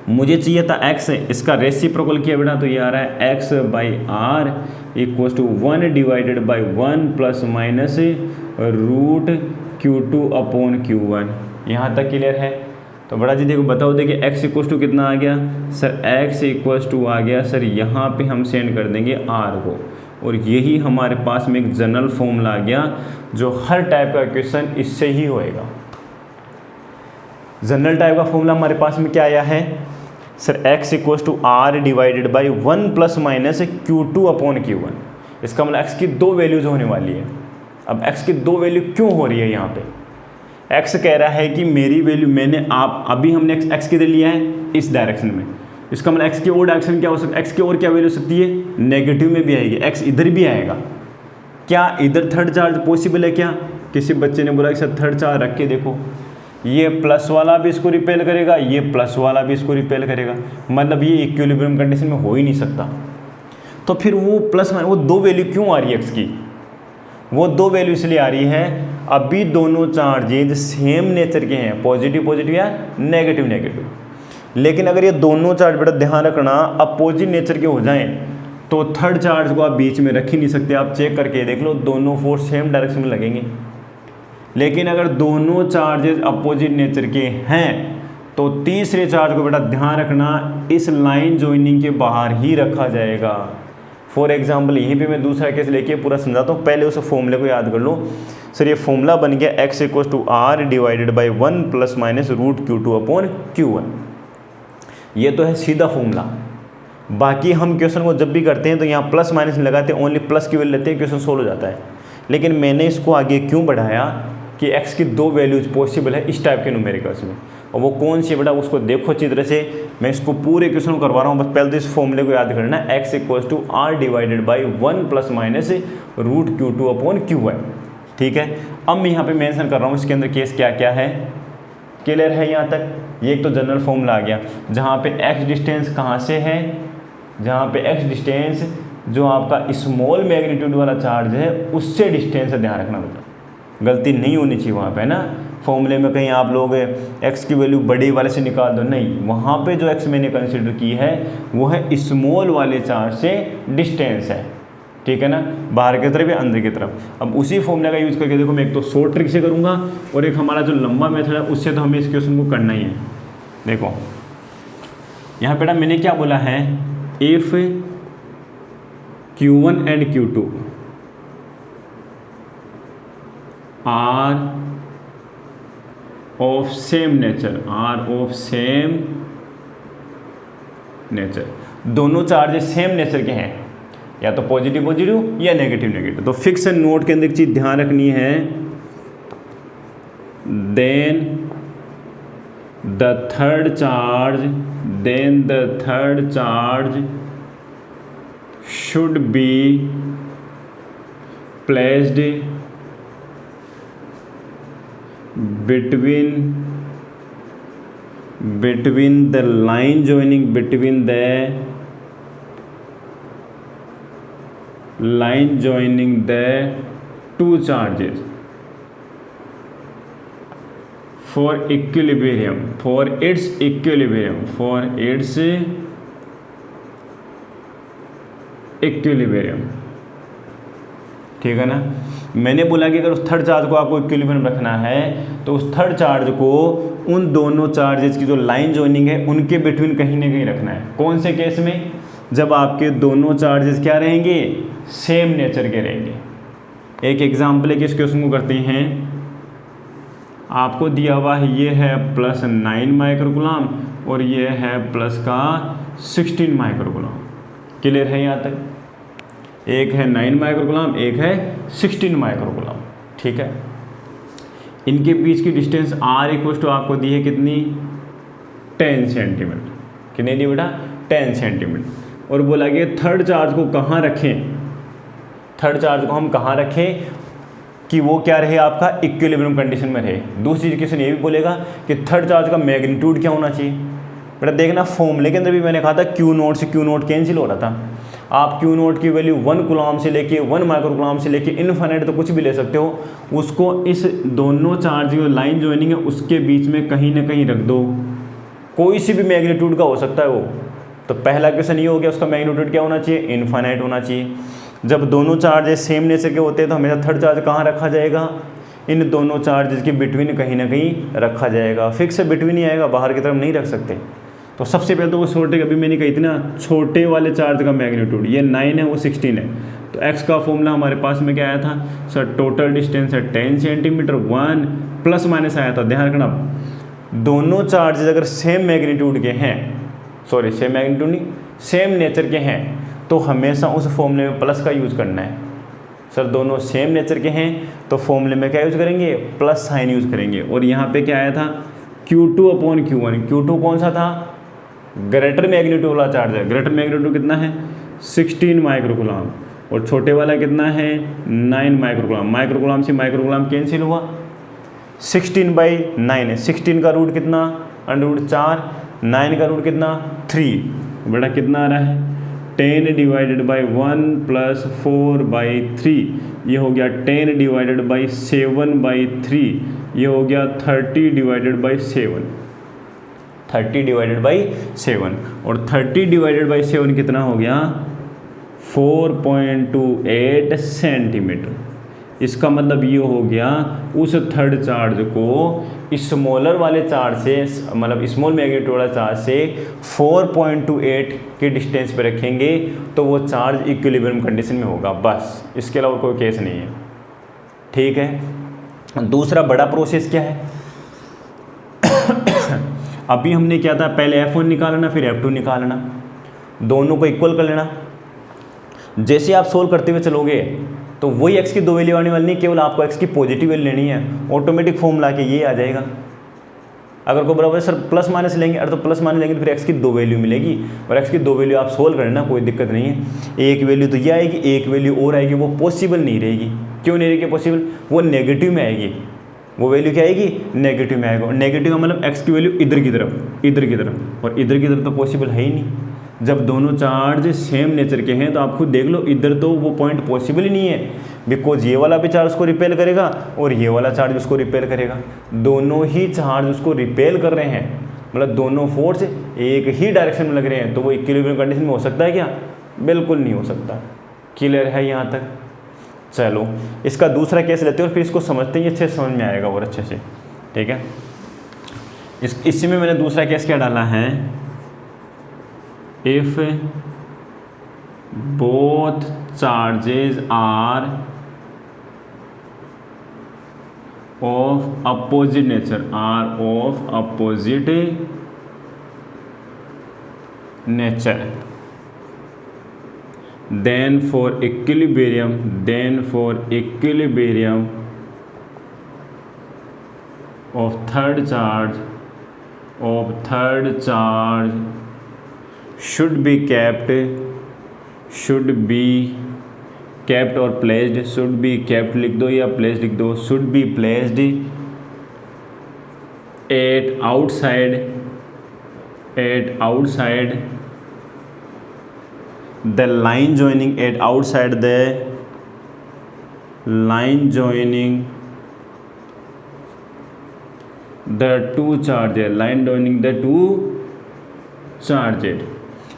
Speaker 1: मुझे चाहिए था x, इसका रेसिप्रोकल किया बेटा तो ये आ रहा है x/r equals to 1 divided by 1 plus minus root Q2 upon Q1। यहाँ तक क्लियर है? तो बड़ा जी देखो बताओ, देखिए x इक्वल्स टू कितना आ गया सर, x इक्वल्स टू आ गया सर, यहाँ पे हम सेंड कर देंगे r को, और यही हमारे पास में एक जनरल फॉर्मूला आ गया जो हर टाइप का क्वेश्चन इससे ही होएगा। जनरल टाइप का फॉर्मूला हमारे पास में क्या आया है sir, x equals to r divided by 1 plus minus Q2 upon Q1। इसका मतलब x की दो वैल्यूज होने वाली है। अब x की दो वैल्यू क्यों हो रही है, यहाँ पे x कह रहा है कि मेरी वैल्यू मैंने अभी हमने x किधर लिया है, इस डायरेक्शन में, इसका मतलब x की और डायरेक्शन क्या हो सकता है, x की और क्या वैल्यू हो सकती है, नेगेटिव में भी आएगी, x इधर भी आएगा। क्या इधर थर्ड चार्ज पॉसिबल है क्या? किसी बच्चे ने बोला कि सर थर्ड चार्ज रख के देखो, ये प्लस वाला भी इसको रिपेल करेगा, ये प्लस वाला भी इसको रिपेल करेगा, मतलब ये इक्विलिब्रियम कंडीशन में हो ही नहीं सकता। तो फिर वो प्लस वो दो वैल्यू क्यों आ रही है x की, वो दो वैल्यू इसलिए आ रही है अभी दोनों चार्जेज सेम नेचर के हैं, पॉजिटिव पॉजिटिव या नेगेटिव नेगेटिव। लेकिन अगर ये दोनों चार्ज बेटा ध्यान रखना अपोजिट नेचर के हो जाएं तो थर्ड चार्ज को आप बीच में रख ही नहीं सकते। आप चेक करके देख लो, दोनों फोर्स सेम डायरेक्शन में लगेंगे। लेकिन अगर दोनों चार्जेस अपोजिट नेचर के हैं तो तीसरे चार्ज को बेटा ध्यान रखना इस लाइन जॉइनिंग के बाहर ही रखा जाएगा। फॉर एग्जाम्पल यहीं पे मैं दूसरा केस लेके पूरा समझाता हूँ, पहले उस फॉर्मूले को याद कर लो। सर ये फॉर्मूला बन गया x equal to r divided by 1 plus minus root Q2 upon Q1। ये तो है सीधा फॉर्मूला। बाकी हम क्वेश्चन को जब भी करते हैं तो यहाँ प्लस माइनस नहीं लगाते, ओनली प्लस की वैल्यू लेते हैं, क्वेश्चन सोल्व हो जाता है। लेकिन मैंने इसको आगे क्यों बढ़ाया कि x की दो वैल्यूज पॉसिबल है इस टाइप के न्यूमेरिकल्स में, और वो कौन सी बेटा उसको देखो अच्छी तरह से। मैं इसको पूरे क्वेश्चन को करवा रहा हूँ, बस पहले तो इस फॉर्मूले को याद करना है, x equals to r divided by 1 plus minus root Q2 upon Q1। ठीक है, अब मैं यहाँ पे मेंशन कर रहा हूँ इसके अंदर केस क्या क्या है। क्लियर है यहाँ तक? ये एक तो जनरल फॉर्मूला आ गया जहाँ पे x डिस्टेंस कहाँ से है, जहाँ पे x डिस्टेंस जो आपका स्मॉल मैग्नीट्यूड वाला चार्ज है उससे डिस्टेंस है, ध्यान रखना बेटा, गलती नहीं होनी चाहिए वहाँ पे, है ना। फॉर्मूले में कहीं आप लोग x की वैल्यू बड़े वाले से निकाल दो, नहीं, वहाँ पे जो x मैंने कंसिडर की है वो है स्मॉल वाले चार्ज से डिस्टेंस है। ठीक है ना, बाहर की तरफ या अंदर की तरफ। अब उसी फॉर्मूले का यूज़ करके देखो, मैं एक तो शॉर्ट ट्रिक से करूँगा और एक हमारा जो लंबा मेथड है उससे तो हमें इस क्वेश्चन को करना ही है। देखो यहाँ बेटा मैंने क्या बोला है, if Q1 and Q2 are of same nature, are of same nature, दोनों चार्जेस सेम नेचर के हैं, या तो पॉजिटिव पॉजिटिव या नेगेटिव नेगेटिव। तो फिक्स एंड नोट के अंदर एक चीज ध्यान रखनी है, then the third charge should be placed between the line joining between the two charges for its equilibrium। ठीक है ना, मैंने बोला कि अगर उस थर्ड चार्ज को आपको इक्विलिब्रियम रखना है तो उस थर्ड चार्ज को उन दोनों चार्जेस की जो लाइन जॉइनिंग है उनके बिटवीन कहीं ना कहीं रखना है। कौन से केस में? जब आपके दोनों चार्जेस क्या रहेंगे, सेम नेचर के रहेंगे। एक एग्जाम्पल है कि इस क्वेश्चन को करते हैं, आपको दिया हुआ है ये है +9 माइक्रोकुलाम और ये है प्लस का 16 माइक्रोकुलाम। क्लियर है यहाँ तक? एक है 9 माइक्रोकुलाम, एक है 16 माइक्रोकुलाम। ठीक है, इनके बीच की डिस्टेंस r इक्वल टू आपको दी है कितनी? 10 सेंटीमीटर। कितनी दी बेटा? 10 सेंटीमीटर। और बोला गया थर्ड चार्ज को कहाँ रखें? थर्ड चार्ज को हम कहाँ रखें कि वो क्या रहे? आपका इक्विलिब्रियम कंडीशन में रहे। दूसरी चीज़ क्वेश्चन ये भी बोलेगा कि थर्ड चार्ज का मैग्नीट्यूड क्या होना चाहिए। बेटा देखना फॉर्मूले के अंदर भी मैंने कहा था Q0 से Q0 कैंसिल हो रहा था। आप Q0 की वैल्यू 1 कूलम से लेके 1 माइक्रोकुलाम से लेके इनफाइनाइट तो कुछ भी ले सकते हो, उसको इस दोनों चार्ज की लाइन ज्वाइनिंग है उसके बीच में कहीं ना कहीं रख दो। कोई सी भी मैग्नीट्यूड का हो सकता है वो। तो पहला क्वेश्चन ये हो गया, उसका मैग्नीट्यूड क्या होना चाहिए? इनफाइनाइट होना चाहिए। जब दोनों चार्जेस सेम नेचर के होते हैं तो हमेशा थर्ड चार्ज कहाँ रखा जाएगा? इन दोनों चार्जेस के बिटवीन कहीं ना कहीं रखा जाएगा। फिक्स बिटवीन ही आएगा, बाहर की तरफ नहीं रख सकते। तो सबसे पहले तो वो छोटे, अभी मैंने कही थी ना, छोटे वाले चार्ज का मैग्नीट्यूड ये 9 है, वो 16 है। तो x का फॉर्मूला हमारे पास में क्या आया था? सर टोटल डिस्टेंस है 10 सेंटीमीटर, 1 प्लस माइनस आया था। ध्यान रखना, दोनों चार्जेस अगर सेम मैग्नीट्यूड के हैं, सॉरी सेम मैग्नीट्यूड नहीं, सेम नेचर के हैं, तो हमेशा उस फॉर्मूले में प्लस का यूज़ करना है। सर दोनों सेम नेचर के हैं तो फॉर्मूले में क्या यूज़ करेंगे? प्लस साइन यूज़ करेंगे। और यहाँ पे क्या आया था? Q2/Q1। Q2 कौन सा था? ग्रेटर मैग्नीट्यूड वाला चार्ज है। ग्रेटर मैग्नीट्यूड कितना है? 16 माइक्रोकुलाम। और छोटे वाला कितना है? 9 माइक्रोकुलाम। माइक्रोकुलाम से माइक्रोकुलाम कैंसिल हुआ, 16/9 है। 16 का रूट कितना? √4। 9 का रूट कितना? 3। बेटा कितना आ रहा है? 10 डिवाइडेड बाई 1 प्लस 4/3। ये हो गया 10 डिवाइडेड बाई 7/3। ये हो गया 30 डिवाइडेड बाई 7। 30 divided by 7। और 30 डिवाइडेड बाई 7 कितना हो गया? 4.28 सेंटीमीटर। इसका मतलब ये हो गया उस थर्ड चार्ज को स्मॉलर वाले चार्ज से, मतलब स्मॉल मैग्नीट्यूड वाला चार्ज से 4.28 के डिस्टेंस पे रखेंगे तो वो चार्ज इक्विलिब्रियम कंडीशन में होगा। बस, इसके अलावा कोई केस नहीं है। ठीक है, दूसरा बड़ा प्रोसेस क्या है? अभी हमने क्या था, पहले F1 निकालना फिर F2 निकालना, दोनों को इक्वल कर लेना। जैसे आप सोल्व करते हुए चलोगे तो वही x की दो वैल्यू आने वाली नहीं, केवल आपको x की पॉजिटिव वैल्यू लेनी है। ऑटोमेटिक फॉर्मूला के ये आ जाएगा। अगर कोई बराबर सर प्लस माइनस लेंगे, अरे तो प्लस माइनस लेंगे तो फिर x की दो वैल्यू मिलेगी, और x की दो वैल्यू आप सोल्व करना, कोई दिक्कत नहीं है। एक वैल्यू तो ये आएगी, एक वैल्यू और आएगी, वो पॉसिबल नहीं रहेगी। क्यों नहीं रहेगी पॉसिबल? वो नेगेटिव में आएगी। वो वैल्यू क्या आएगी? नेगेटिव में आएगा। और नेगेटिव का मतलब x की वैल्यू इधर की तरफ, इधर की तरफ, और इधर की तरफ तो पॉसिबल है ही नहीं। जब दोनों चार्ज सेम नेचर के हैं तो आप खुद देख लो, इधर तो वो पॉइंट पॉसिबल ही नहीं है, बिकॉज ये वाला भी चार्ज उसको रिपेल करेगा और ये वाला चार्ज उसको रिपेल करेगा। दोनों ही चार्ज उसको रिपेल कर रहे हैं, मतलब दोनों फोर्स एक ही डायरेक्शन में लग रहे हैं, तो वो इक्विलिब्रियम कंडीशन में हो सकता है क्या? बिल्कुल नहीं हो सकता। क्लियर है यहाँ तक? चलो इसका दूसरा केस लेते हैं और फिर इसको समझते हैं, अच्छे समझ में आएगा और अच्छे से। ठीक है, इसी में मैंने दूसरा केस क्या डाला है? If both charges are of opposite nature, then for equilibrium of third charge should be kept or placed, should be kept लिख दो या placed लिख दो, should be placed at outside the line joining, at outside the line joining the two charges, line joining the two charges,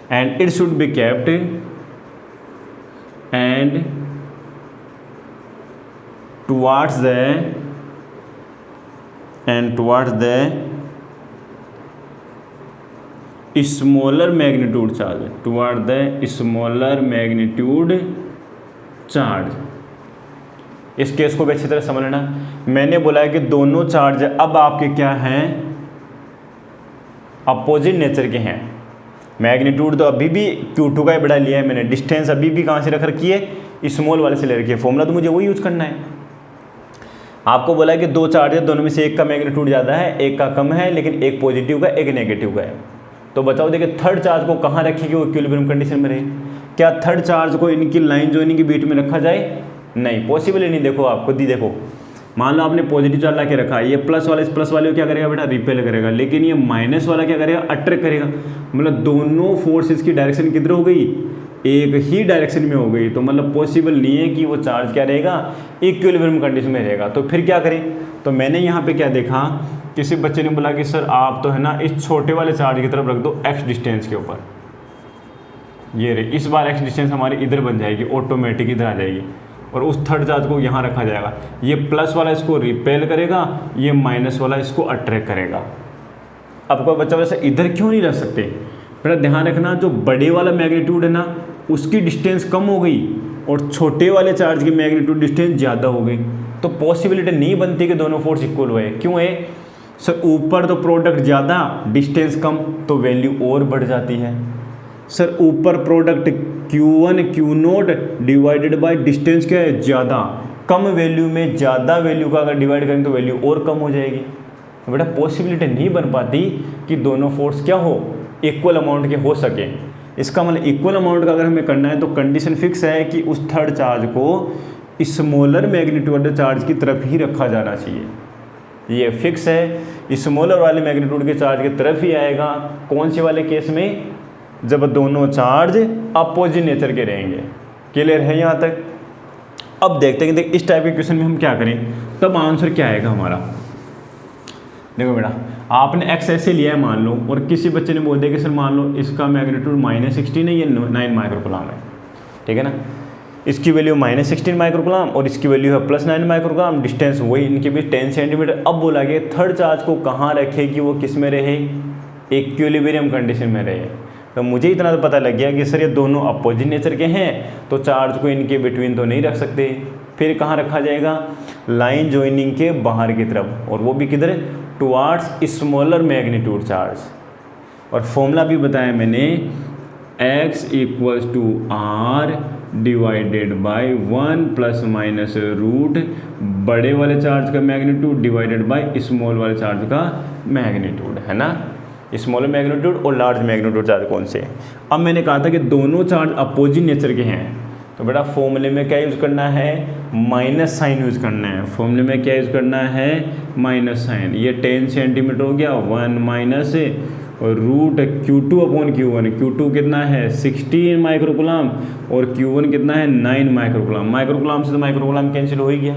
Speaker 1: and it should be kept and towards the smaller magnitude charge, इस case को भी अच्छी तरह समझना। मैंने बोला है कि दोनों चार्ज अब आपके क्या हैं, अपोजिट नेचर के हैं। मैग्नीट्यूड तो अभी भी Q2 का ही बड़ा लिया है मैंने, डिस्टेंस अभी भी कहाँ से रख रखी है, स्मॉल वाले से ले रखी है। फॉर्मूला तो मुझे वही यूज करना है। आपको बोला है कि दो चार्ज है, दोनों में से एक का मैग्नीट्यूड ज़्यादा है, एक का कम है, लेकिन एक पॉजिटिव का एक नेगेटिव का है। तो बताओ देखिए थर्ड चार्ज को कहाँ रखेगी वो इक्विलिब्रियम कंडीशन में रहे। क्या थर्ड चार्ज को इनकी लाइन जॉइनिंग के बीच में रखा जाए? नहीं, पॉसिबल ही नहीं। देखो आप खुद ही देखो, मान लो आपने पॉजिटिव चार्ज ला के रखा, ये प्लस वाला इस प्लस वाले को क्या करेगा बेटा, रिपेल करेगा, लेकिन ये माइनस वाला क्या करेगा, अट्रैक्ट करेगा। मतलब दोनों फोर्सेस की डायरेक्शन किधर हो गई, एक ही डायरेक्शन में हो गई। तो मतलब पॉसिबल नहीं है कि वो चार्ज क्या रहेगा, इक्विलिब्रियम कंडीशन में रहेगा। तो फिर क्या करें, तो मैंने यहाँ पे क्या देखा, किसी बच्चे ने बोला कि सर आप तो है ना इस छोटे वाले चार्ज की तरफ रख दो x डिस्टेंस के ऊपर, ये रे, इस बार x डिस्टेंस हमारी इधर बन जाएगी, ऑटोमेटिक इधर आ जाएगी, और उस थर्ड चार्ज को यहाँ रखा जाएगा। ये प्लस वाला इसको रिपेल करेगा, ये माइनस वाला इसको अट्रैक्ट करेगा। अब कोई बच्चा वैसे इधर क्यों नहीं रख सकते, बेटा ध्यान रखना, जो बड़े वाला मैग्नीट्यूड है ना उसकी डिस्टेंस कम हो गई और छोटे वाले चार्ज की मैग्नीट्यूड डिस्टेंस ज़्यादा हो गई, तो पॉसिबिलिटी नहीं बनती कि दोनों फोर्स इक्वल हुए। क्यों है सर, ऊपर तो प्रोडक्ट ज़्यादा डिस्टेंस कम, तो वैल्यू और बढ़ जाती है। सर ऊपर product Q1 Q0 divided by distance क्या है, ज़्यादा, कम वैल्यू में ज़्यादा वैल्यू का अगर डिवाइड करें तो वैल्यू और कम हो जाएगी। तो बेटा पॉसिबिलिटी नहीं बन पाती कि दोनों फोर्स क्या हो, इक्वल अमाउंट के हो सके। इसका मतलब इक्वल अमाउंट का अगर हमें करना है तो कंडीशन फिक्स है कि उस थर्ड चार्ज को स्मॉलर मैग्नीट्यूड चार्ज की तरफ ही रखा जाना चाहिए। ये फिक्स है, स्मॉलर वाले मैग्नीट्यूड के चार्ज की तरफ ही आएगा। कौन से वाले केस में, जब दोनों चार्ज अपोजिट नेचर के रहेंगे। क्लियर है यहाँ तक? अब देखते हैं कि इस टाइप के क्वेश्चन में हम क्या करें, तब आंसर क्या आएगा हमारा। देखो बेटा, आपने x ऐसे लिया है मान लो, और किसी बच्चे ने बोल दिया कि सर मान लो इसका मैग्नीट्यूड -16 है, ये 9 माइक्रोकुलाम है, ठीक है ना। इसकी वैल्यू -16 माइक्रोकुलाम और इसकी वैल्यू है +9 माइक्रोकुलाम, डिस्टेंस वही इनके बीच 10 सेंटीमीटर। अब बोला गया थर्ड चार्ज को कहाँ रखे कि वो किस में रहे, इक्विलिब्रियम कंडीशन में रहे। तो मुझे इतना तो पता लग गया कि सर ये दोनों अपोजिट नेचर के हैं, तो चार्ज को इनके बिटवीन तो नहीं रख सकते। फिर कहाँ रखा जाएगा, लाइन जॉइनिंग के बाहर की तरफ, और वो भी किधर, टुवार्ड्स स्मॉलर मैग्नीट्यूड चार्ज। और फॉर्मूला भी बताया मैंने, x = r डिवाइडेड बाय 1 ± बड़े वाले चार्ज का मैग्नीट्यूड डिवाइडेड बाय स्मॉल वाले चार्ज का मैग्नीट्यूड, है ना। स्मॉल मैग्नीट्यूड और लार्ज मैग्नीट्यूड चार्ज कौन से। अब मैंने कहा था कि दोनों चार्ज अपोजिट नेचर के हैं, तो बेटा फॉर्मूले में क्या यूज़ करना है, माइनस साइन यूज़ करना है। फॉर्मूले में क्या यूज़ करना है, माइनस साइन। ये 10 सेंटीमीटर हो गया, 1 माइनस √Q2/Q1। Q2 कितना है, 16 माइक्रोकुलाम, और Q1 कितना है, 9 माइक्रोकुलाम। माइक्रोकुलाम से तो माइक्रोकुलाम कैंसिल हो ही गया।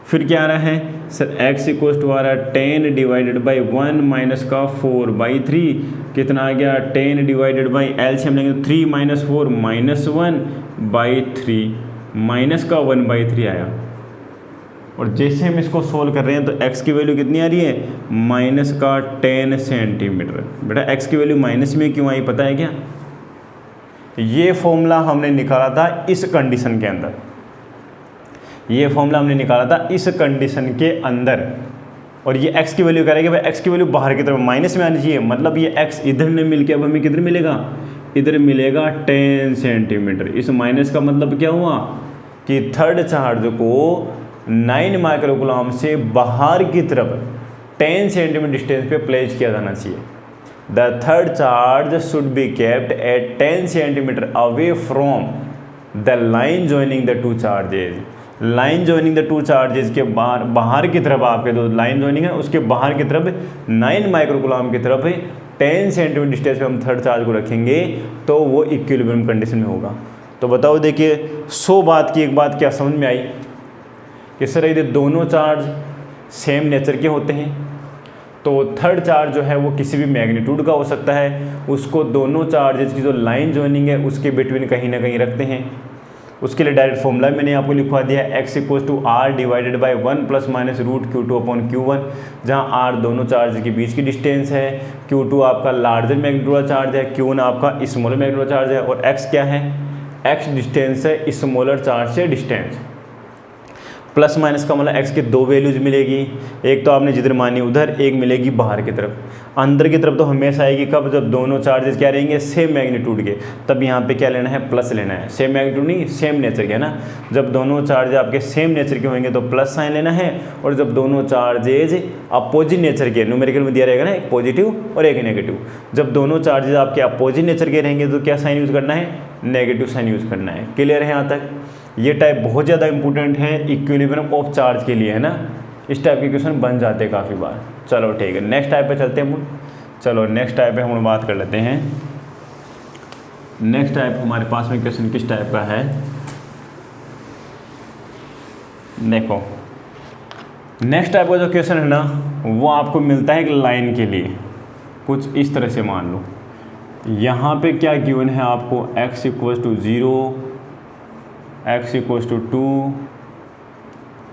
Speaker 1: फिर क्या आ रहा है सर, x = आ रहा है 10 डिवाइडेड बाई 1 माइनस का 4/3, कितना आ गया, 10 डिवाइडेड बाई एलसीएम लेंगे 3 - 4 -1/3, माइनस का 1/3 आया। और जैसे हम इसको सोल्व कर रहे हैं तो x की वैल्यू कितनी आ रही है, माइनस का 10 सेंटीमीटर। बेटा x की वैल्यू माइनस में क्यों आई पता है क्या, ये फॉर्मूला हमने निकाला था इस कंडीशन के अंदर, ये फॉर्मूला हमने निकाला था इस कंडीशन के अंदर। और ये x की वैल्यू करेंगे भाई, x की वैल्यू बाहर की तरफ माइनस में आनी चाहिए, मतलब ये x इधर ने मिलके अब हमें किधर मिलेगा, इधर मिलेगा 10 सेंटीमीटर। इस माइनस का मतलब क्या हुआ कि थर्ड चार्ज को 9 माइक्रोकुलाम से बाहर की तरफ 10 सेंटीमीटर डिस्टेंस पे प्लेस किया जाना चाहिए। The third charge should be kept at 10 centimetre away from the line joining the two charges. Line joining the two charges के बाहर की तरफ, आपके जो लाइन जॉइनिंग है उसके बाहर की तरफ 9 माइक्रोकुलाम की तरफ 10 सेंटीमीटर डिस्टेंस पे हम थर्ड चार्ज को रखेंगे तो वो इक्विलिब्रियम कंडीशन में होगा। तो बताओ देखिए 100 बात की एक बात क्या समझ में आई कि सर यदि दोनों चार्ज सेम नेचर के होते हैं तो थर्ड चार्ज जो है वो किसी भी मैग्नीट्यूड का हो सकता है, उसको दोनों चार्जेस की जो लाइन जॉइनिंग है उसके बिटवीन कहीं ना कहीं रखते हैं। उसके लिए डायरेक्ट फॉर्मूला मैंने आपको लिखवा दिया, x = r divided by 1 ± √Q2/Q1, जहाँ r दोनों चार्ज के बीच की डिस्टेंस है, Q2 आपका लार्जर मैग्नीट्यूड चार्ज है, Q1 आपका स्मॉलर मैग्नीट्यूड चार्ज है, और x क्या है, x डिस्टेंस है स्मॉलर चार्ज से डिस्टेंस, प्लस माइनस का मतलब x की दो वैल्यूज मिलेगी, एक तो आपने जिधर मानी उधर, एक मिलेगी बाहर की तरफ। अंदर की तरफ तो हमेशा आएगी कब, जब दोनों चार्जेस क्या रहेंगे, सेम मैग्नीट्यूड के, तब यहाँ पे क्या लेना है, प्लस लेना है। सेम मैग्नीट्यूड नहीं, सेम नेचर के है ना। जब दोनों चार्ज आपके सेम नेचर के होंगे तो प्लस साइन लेना है, और जब दोनों चार्जेज अपोजिट नेचर के, न्यूमेरिकल में दिया रहेगा ना, एक पॉजिटिव और एक नेगेटिव, जब दोनों चार्जेज आपके अपोजिट नेचर के रहेंगे तो क्या साइन यूज़ करना है, नेगेटिव साइन यूज़ करना है। क्लियर है यहाँ तक। ये टाइप बहुत ज़्यादा इंपॉर्टेंट है इक्विलिब्रियम ऑफ चार्ज के लिए, है ना। इस टाइप के क्वेश्चन बन जाते हैं काफ़ी बार। चलो ठीक है, नेक्स्ट टाइप पे चलते हैं हम। चलो नेक्स्ट टाइप पे हम बात कर लेते हैं। नेक्स्ट टाइप हमारे पास में क्वेश्चन किस टाइप का है, देखो नेक्स्ट टाइप का जो क्वेश्चन है ना, वो आपको मिलता है एक लाइन के लिए। कुछ इस तरह से मान लो, यहाँ पे क्या गिवन है आपको, x equals to 0, x equals to 2,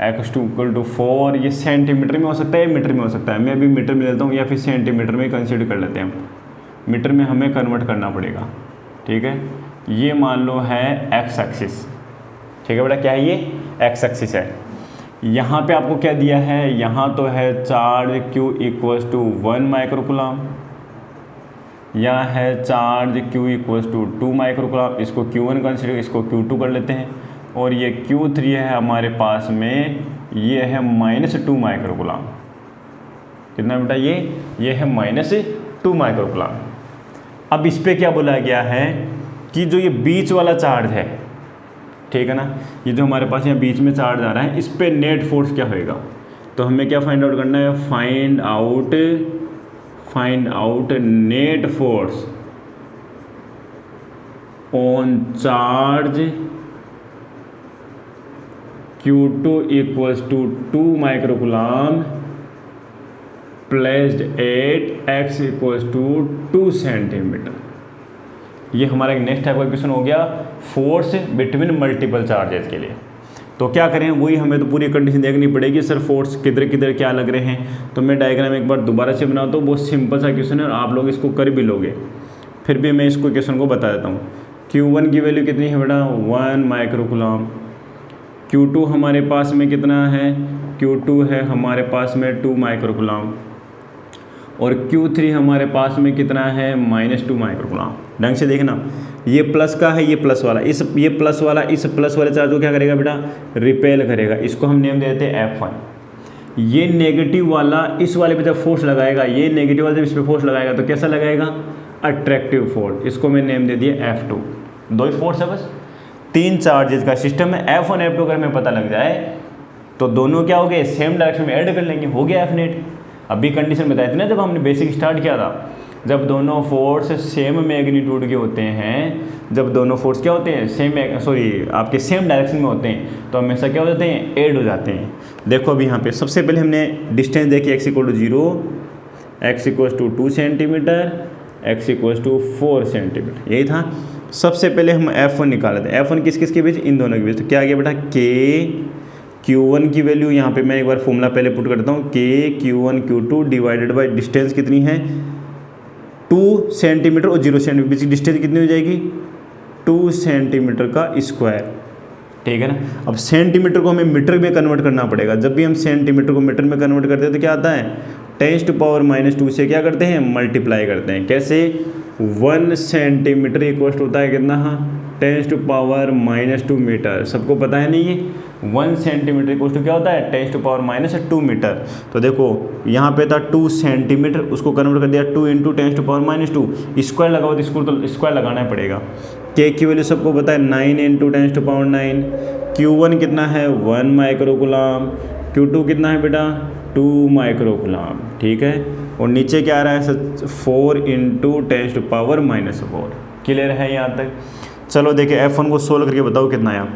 Speaker 1: x to equal to 4। ये सेंटीमीटर में हो सकता है, मीटर में हो सकता है। मैं अभी मीटर में लेता हूँ या फिर सेंटीमीटर में कंसीडर कर लेते हैं हम। मीटर में हमें कन्वर्ट करना पड़ेगा, ठीक है। ये मान लो है x एक्सिस, ठीक है बेटा, क्या है ये, x एक्सिस है। यहाँ पे आपको क्या दिया है, यहाँ तो है charge q equals to 1 microcoulomb, यहाँ है charge q equals to 2 microcoulomb. इसको q1 कंसिडर, इसको q2 कर लेते हैं। और ये q3 है हमारे पास में, ये है -2 माइक्रोकूलम। कितना बेटा, ये है -2 माइक्रोकूलम। अब इस पे क्या बोला गया है कि जो ये बीच वाला चार्ज है, ठीक है ना, ये जो हमारे पास यहाँ बीच में चार्ज आ रहा है, इस पे नेट फोर्स क्या होएगा। तो हमें क्या फाइंड आउट करना है, find out net force on charge Q2 equals to 2 microcoulomb placed at x equals to 2 centimetre. ये हमारा एक नेक्स्ट टाइप का क्वेश्चन हो गया, फोर्स बिटवीन मल्टीपल चार्जेस के लिए। तो क्या करें, वही हमें तो पूरी कंडीशन देखनी पड़ेगी। सर फोर्स किधर किधर क्या लग रहे हैं, तो मैं डायग्राम एक बार दोबारा से बनाता हूँ। बहुत सिंपल सा क्वेश्चन है और आप लोग इसको कर भी लोगे, फिर भी मैं इसको क्वेश्चन को बता देता हूँ। Q1 की वैल्यू कितनी है बेटा, 1 माइक्रोकूलम। Q2 हमारे पास में कितना है, Q2 है हमारे पास में 2 माइक्रोकूलम। और Q3 हमारे पास में कितना है, -2 माइक्रोकूलम। ढंग से देखना, ये प्लस का है, ये प्लस वाला, ये प्लस वाला इस प्लस वाले चार्ज को क्या करेगा बेटा, रिपेल करेगा। इसको हम नेम देते हैं F1। ये नेगेटिव वाला इस वाले पे जब फोर्स लगाएगा, ये नेगेटिव वाला जब इस पे फोर्स लगाएगा तो कैसा लगाएगा, अट्रैक्टिव फोर्स। इसको मैं नेम दे दिया F2। दो ही फोर्स है बस, 3 चार्जेस का सिस्टम है। F1 F2 अगर हमें पता लग जाए तो दोनों क्या हो गए, सेम डायरेक्शन में ऐड कर लेंगे, हो गया F नेट। अभी कंडीशन बताई थी ना जब हमने बेसिक स्टार्ट किया था, जब दोनों फोर्स सेम मैग्नीट्यूड के होते हैं, जब दोनों फोर्स क्या होते हैं, आपके सेम डायरेक्शन में होते हैं, तो हमेशा क्या हो जाते हैं, ऐड हो जाते हैं। देखो अभी यहाँ पे सबसे पहले हमने डिस्टेंस देखी, x equal to 0, x equal to 2 centimetre, x equal to 4 centimetre, यही था। सबसे पहले हम F1 निकाले थे। F1 किस किस के बीच, इन दोनों के बीच। तो क्या आ गया बेटा, Q1 की वैल्यू यहाँ पे मैं एक बार फॉर्मूला पहले पुट करता हूँ, Q1 Q2 divided by distance कितनी है, 2 सेंटीमीटर और 0 सेंटीमीटर बीच की डिस्टेंस कितनी हो जाएगी, 2 सेंटीमीटर का स्क्वायर, ठीक है ना। अब सेंटीमीटर को हमें मीटर में कन्वर्ट करना पड़ेगा। जब भी हम सेंटीमीटर को मीटर में कन्वर्ट करते हैं तो क्या आता है, 10⁻⁻² से क्या करते हैं, मल्टीप्लाई करते हैं। कैसे, 1 सेंटीमीटर इक्वल होता है कितना, 10⁻² मीटर। सबको पता है नहीं ये 1 सेंटीमीटर इक्वल टू क्या होता है, 10⁻² मीटर। तो देखो यहाँ पे था 2 सेंटीमीटर, उसको कन्वर्ट कर दिया 2 × 10⁻²। स्क्वायर लगाओ तो इसको तो स्क्वायर लगाना पड़ेगा। के की वैल्यू सबको पता है 9 × 10⁻⁹। Q1 कितना है, 1 माइक्रोकूलम। Q2 कितना है बेटा, 2 माइक्रोकूलम, ठीक है। और नीचे क्या आ रहा है, 4 × 10⁻⁻⁴। क्लियर है यहाँ तक। चलो देखिए F1 को सोल्व करके बताओ कितना आया।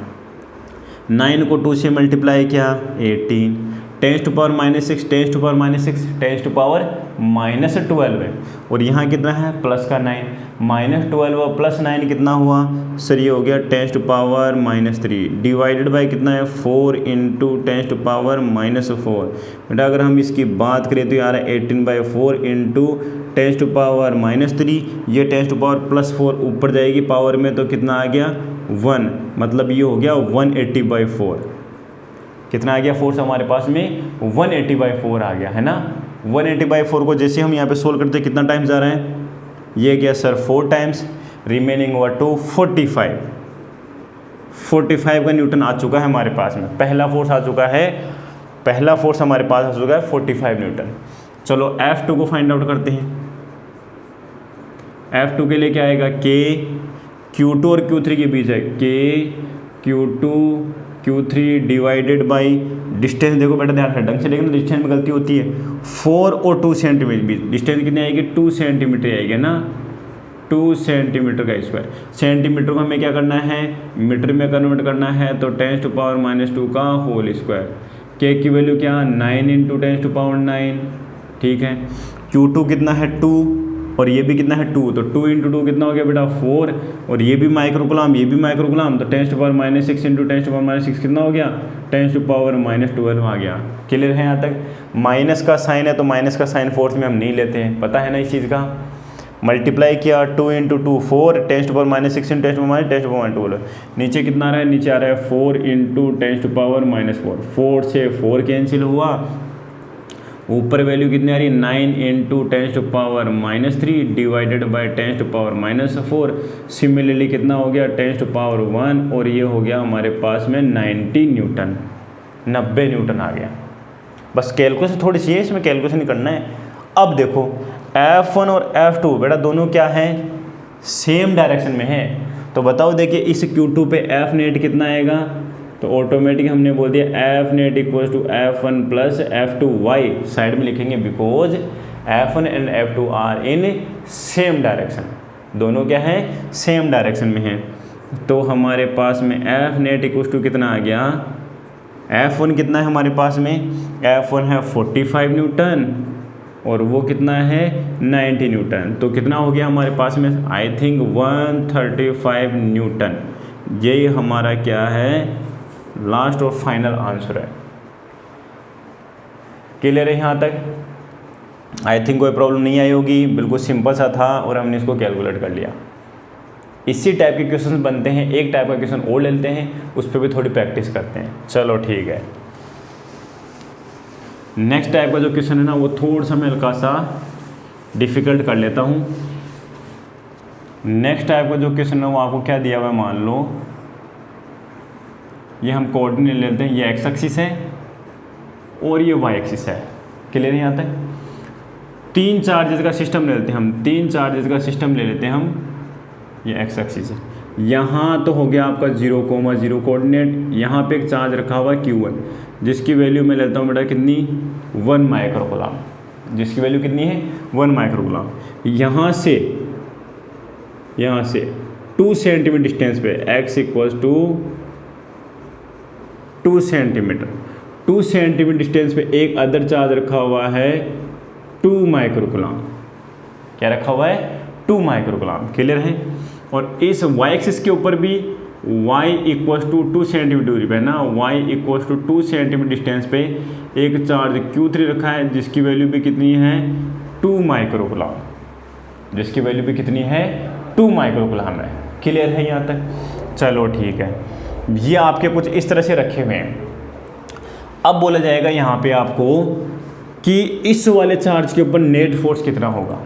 Speaker 1: 9 को 2 से मल्टीप्लाई किया 18, 10⁻⁻⁶, 10⁻⁻⁶, 10⁻⁻12 है। और यहाँ कितना है, प्लस का 9, -12 और +9 कितना हुआ, सर ये हो गया 10⁻³ डिवाइडेड बाई कितना है, 4 × 10⁻⁻⁴। बेटा अगर हम इसकी बात करें तो यार 18/4 × 10⁻⁻3, ये 10⁻+4 ऊपर जाएगी पावर में तो कितना आ गया, 1, मतलब ये हो गया 180/4। कितना आ गया फोर्स हमारे पास में 180/4 आ गया है ना। 180/4 को जैसे हम यहाँ पे सोल्व करते हैं कितना टाइम्स जा रहा है, ये गया सर 4 टाइम्स, रिमेनिंग हुआ 2 45 का न्यूटन आ चुका है हमारे पास में। पहला फोर्स आ चुका है, पहला फोर्स हमारे पास आ चुका है 45 न्यूटन। चलो F2 को फाइंड आउट करते हैं। F2 के लिए क्या आएगा, K Q2 और Q3 के बीच है, K Q2 Q3 divided by distance. देखो बेटा ध्यान से ढंग से, लेकिन डिस्टेंस में गलती होती है, 4 और 2 सेंटीमीटर बीच डिस्टेंस कितनी आएगी, 2 सेंटीमीटर आएगी ना, 2 सेंटीमीटर का स्क्वायर। सेंटीमीटर को हमें क्या करना है, मीटर में कन्वर्ट करना है, तो 10⁻⁻2 का होल स्क्वायर। K की वैल्यू क्या, 9 × 10⁻9, ठीक है। Q2 कितना है 2 और ये भी कितना है 2, तो 2 × 2 कितना हो गया बेटा 4, और ये भी माइक्रोकुलाम ये भी माइक्रोकुलाम, तो 10⁻6 × 10⁻6 कितना हो गया 10⁻12 आ गया। क्लियर है यहाँ तक। माइनस का साइन है तो माइनस का साइन फोर्थ में हम नहीं लेते हैं, पता है ना इस चीज़ का। मल्टीप्लाई किया 2 × 2 4, 10⁻6 × 10⁻12, नीचे कितना आ रहा है, नीचे आ रहा है 4 × 10⁻4, 4 से 4 कैंसिल हुआ, ऊपर वैल्यू कितनी आ रही है 9 × 10⁻³ डिवाइडेड बाई 10⁻⁴। सिमिलरली कितना हो गया 10⁻1, और ये हो गया हमारे पास में 90 न्यूटन, 90 न्यूटन आ गया। बस कैलकुलेशन थोड़ी सी है, इसमें कैलकुलेशन करना है। अब देखो F1 और F2 बेटा दोनों क्या हैं, सेम डायरेक्शन में है, तो बताओ देखिए इस Q2 पे F नेट कितना आएगा, तो ऑटोमेटिक हमने बोल दिया F net equals to F1 + F2 Y side में लिखेंगे, because F1 and F2 are in same direction, दोनों क्या है सेम डायरेक्शन में हैं। तो हमारे पास में F नेट इक्वल्स टू कितना आ गया, F1 कितना है हमारे पास में, F1 है 45 न्यूटन और वो कितना है 90 न्यूटन, तो कितना हो गया हमारे पास में, आई थिंक 135 न्यूटन। यही हमारा क्या है लास्ट और फाइनल आंसर है। क्लियर है यहाँ तक, आई थिंक कोई प्रॉब्लम नहीं आई होगी, बिल्कुल सिंपल सा था और हमने इसको कैलकुलेट कर लिया। इसी टाइप के क्वेश्चन बनते हैं, एक टाइप का क्वेश्चन और लेते हैं, उस पर भी थोड़ी प्रैक्टिस करते हैं। चलो ठीक है, नेक्स्ट टाइप का जो क्वेश्चन है ना वो थोड़ा सा मैं हल्का सा डिफ़िकल्ट कर लेता हूँ। नेक्स्ट टाइप का जो क्वेश्चन है वो आपको क्या दिया हुआ है, मान लो ये हम कोऑर्डिनेट लेते हैं, ये एक्स एक्सिस है और ये वाई एक्सिस है। क्लियर है यहाँ तक। 3 चार्जेस का सिस्टम ले लेते हैं हम, 3 चार्जेस का सिस्टम ले लेते हैं हम, ये एक्स एक्सिस है। यहाँ तो हो गया आपका 0,0 कोऑर्डिनेट, यहाँ पे एक चार्ज रखा हुआ है Q1 जिसकी वैल्यू मैं लेता हूँ बेटा कितनी 1 माइक्रोकुलाम, जिसकी वैल्यू कितनी है 1 माइक्रोकुलाम। यहाँ से 2 सेंटीमीटर डिस्टेंस पे x equals to 2 centimetre, 2 centimetre distance पे एक अदर चार्ज रखा हुआ है 2 माइक्रोकुलाम। क्या रखा हुआ है 2 माइक्रोकुलाम। क्लियर है। और इस y एक्सिस के ऊपर भी y इक्वल्स टू 2 सेंटीमीटर दूरी पे ना, y equals to 2 centimetre distance पे एक चार्ज Q3 रखा है जिसकी वैल्यू भी कितनी है 2 माइक्रोकुलाम, जिसकी वैल्यू भी कितनी है 2 माइक्रोकुलाम है। क्लियर है यहाँ तक। चलो ठीक है, ये आपके कुछ इस तरह से रखे हुए हैं। अब बोला जाएगा यहाँ पे आपको कि इस वाले चार्ज के ऊपर नेट फोर्स कितना होगा,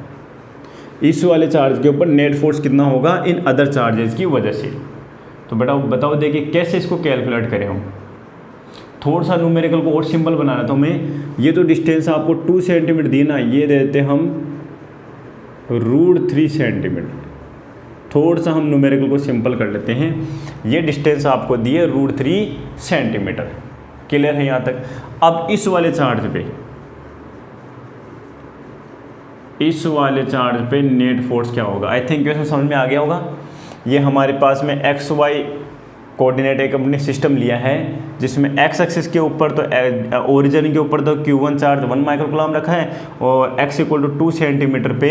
Speaker 1: इस वाले चार्ज के ऊपर नेट फोर्स कितना होगा इन अदर चार्जेस की वजह से। तो बेटा बताओ देखिए कैसे इसको कैलकुलेट करें हम। थोड़ा सा न्यूमेरिकल को और सिंपल बनाना था हमें। ये तो डिस्टेंस आपको 2 सेंटीमीटर दी ना, ये दे देते हम √3 सेंटीमीटर। थोड़ा सा हम न्यूमेरिकल को सिंपल कर लेते हैं। ये डिस्टेंस आपको दी है √3 सेंटीमीटर। क्लियर है यहाँ तक। अब इस वाले चार्ज पे नेट फोर्स क्या होगा। आई थिंक क्वेश्चन समझ में आ गया होगा। ये हमारे पास में एक्स वाई कोऑर्डिनेट एक अपने सिस्टम लिया है जिसमें एक्स एक्सिस के ऊपर तो ओरिजिन के ऊपर तो Q1 चार्ज 1 माइक्रोकुलाम रखा है और x इक्वल टू 2 सेंटीमीटर पे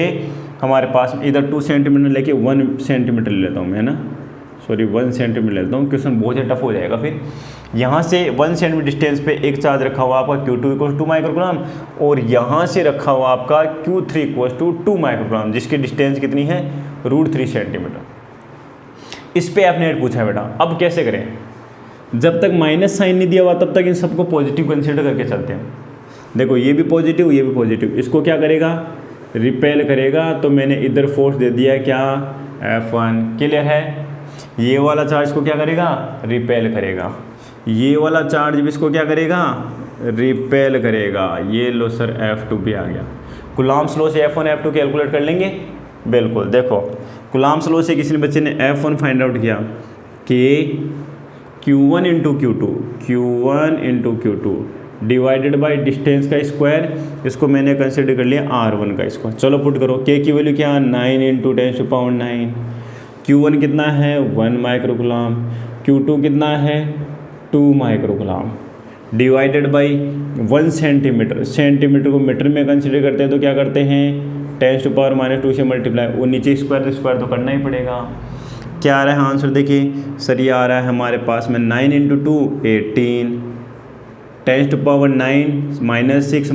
Speaker 1: हमारे पास इधर 2 सेंटीमीटर लेके 1 सेंटीमीटर ले लेता हूँ मैं, है ना, सॉरी 1 सेंटीमीटर लेता हूँ, क्वेश्चन बहुत ही टफ हो जाएगा फिर। यहाँ से 1 सेंटीमीटर डिस्टेंस पे एक चार्ज रखा हुआ आपका Q2 इक्वल 2 माइक्रोकुलाम और यहाँ से रखा हुआ आपका Q3 इक्वल टू 2 माइक्रोकुलाम जिसकी डिस्टेंस कितनी है √3 सेंटीमीटर। इस पे F नेट पूछा है बेटा। अब कैसे करें, जब तक माइनस साइन नहीं दिया हुआ तब तक इन सबको पॉजिटिव कंसिडर करके चलते हैं। देखो ये भी पॉजिटिव, ये भी पॉजिटिव, इसको क्या करेगा, रिपेल करेगा। तो मैंने इधर फोर्स दे दिया क्या, F1। क्लियर है। ये वाला चार्ज को क्या करेगा, रिपेल करेगा। ये वाला चार्ज भी इसको क्या करेगा, रिपेल करेगा। ये लो सर F2 भी आ गया। कूलॉम्स लॉ से F1 F2 कैलकुलेट कर लेंगे। बिल्कुल, देखो कूलॉम्स लॉ से किसी बच्चे ने F1 फाइंड आउट किया कि Q1 into Q2 divided by distance का स्क्वायर, इसको मैंने कंसिडर कर लिया R1 का स्क्वायर। चलो पुट करो, K की वैल्यू क्या, 9 इंटू 10⁻⁹। Q1 कितना है, 1 माइक्रोकूलम। Q2 कितना है, 2 microcoulomb divided by 1 centimetre. Centimetre को मीटर में कंसिडर करते हैं तो क्या करते हैं, 10⁻⁻2 से मल्टीप्लाई। और नीचे स्क्वायर तो करना ही पड़ेगा। क्या आ रहा है आंसर, देखिए सर ये आ रहा है हमारे पास में 9 इंटू 2 18, 10⁻⁹ -6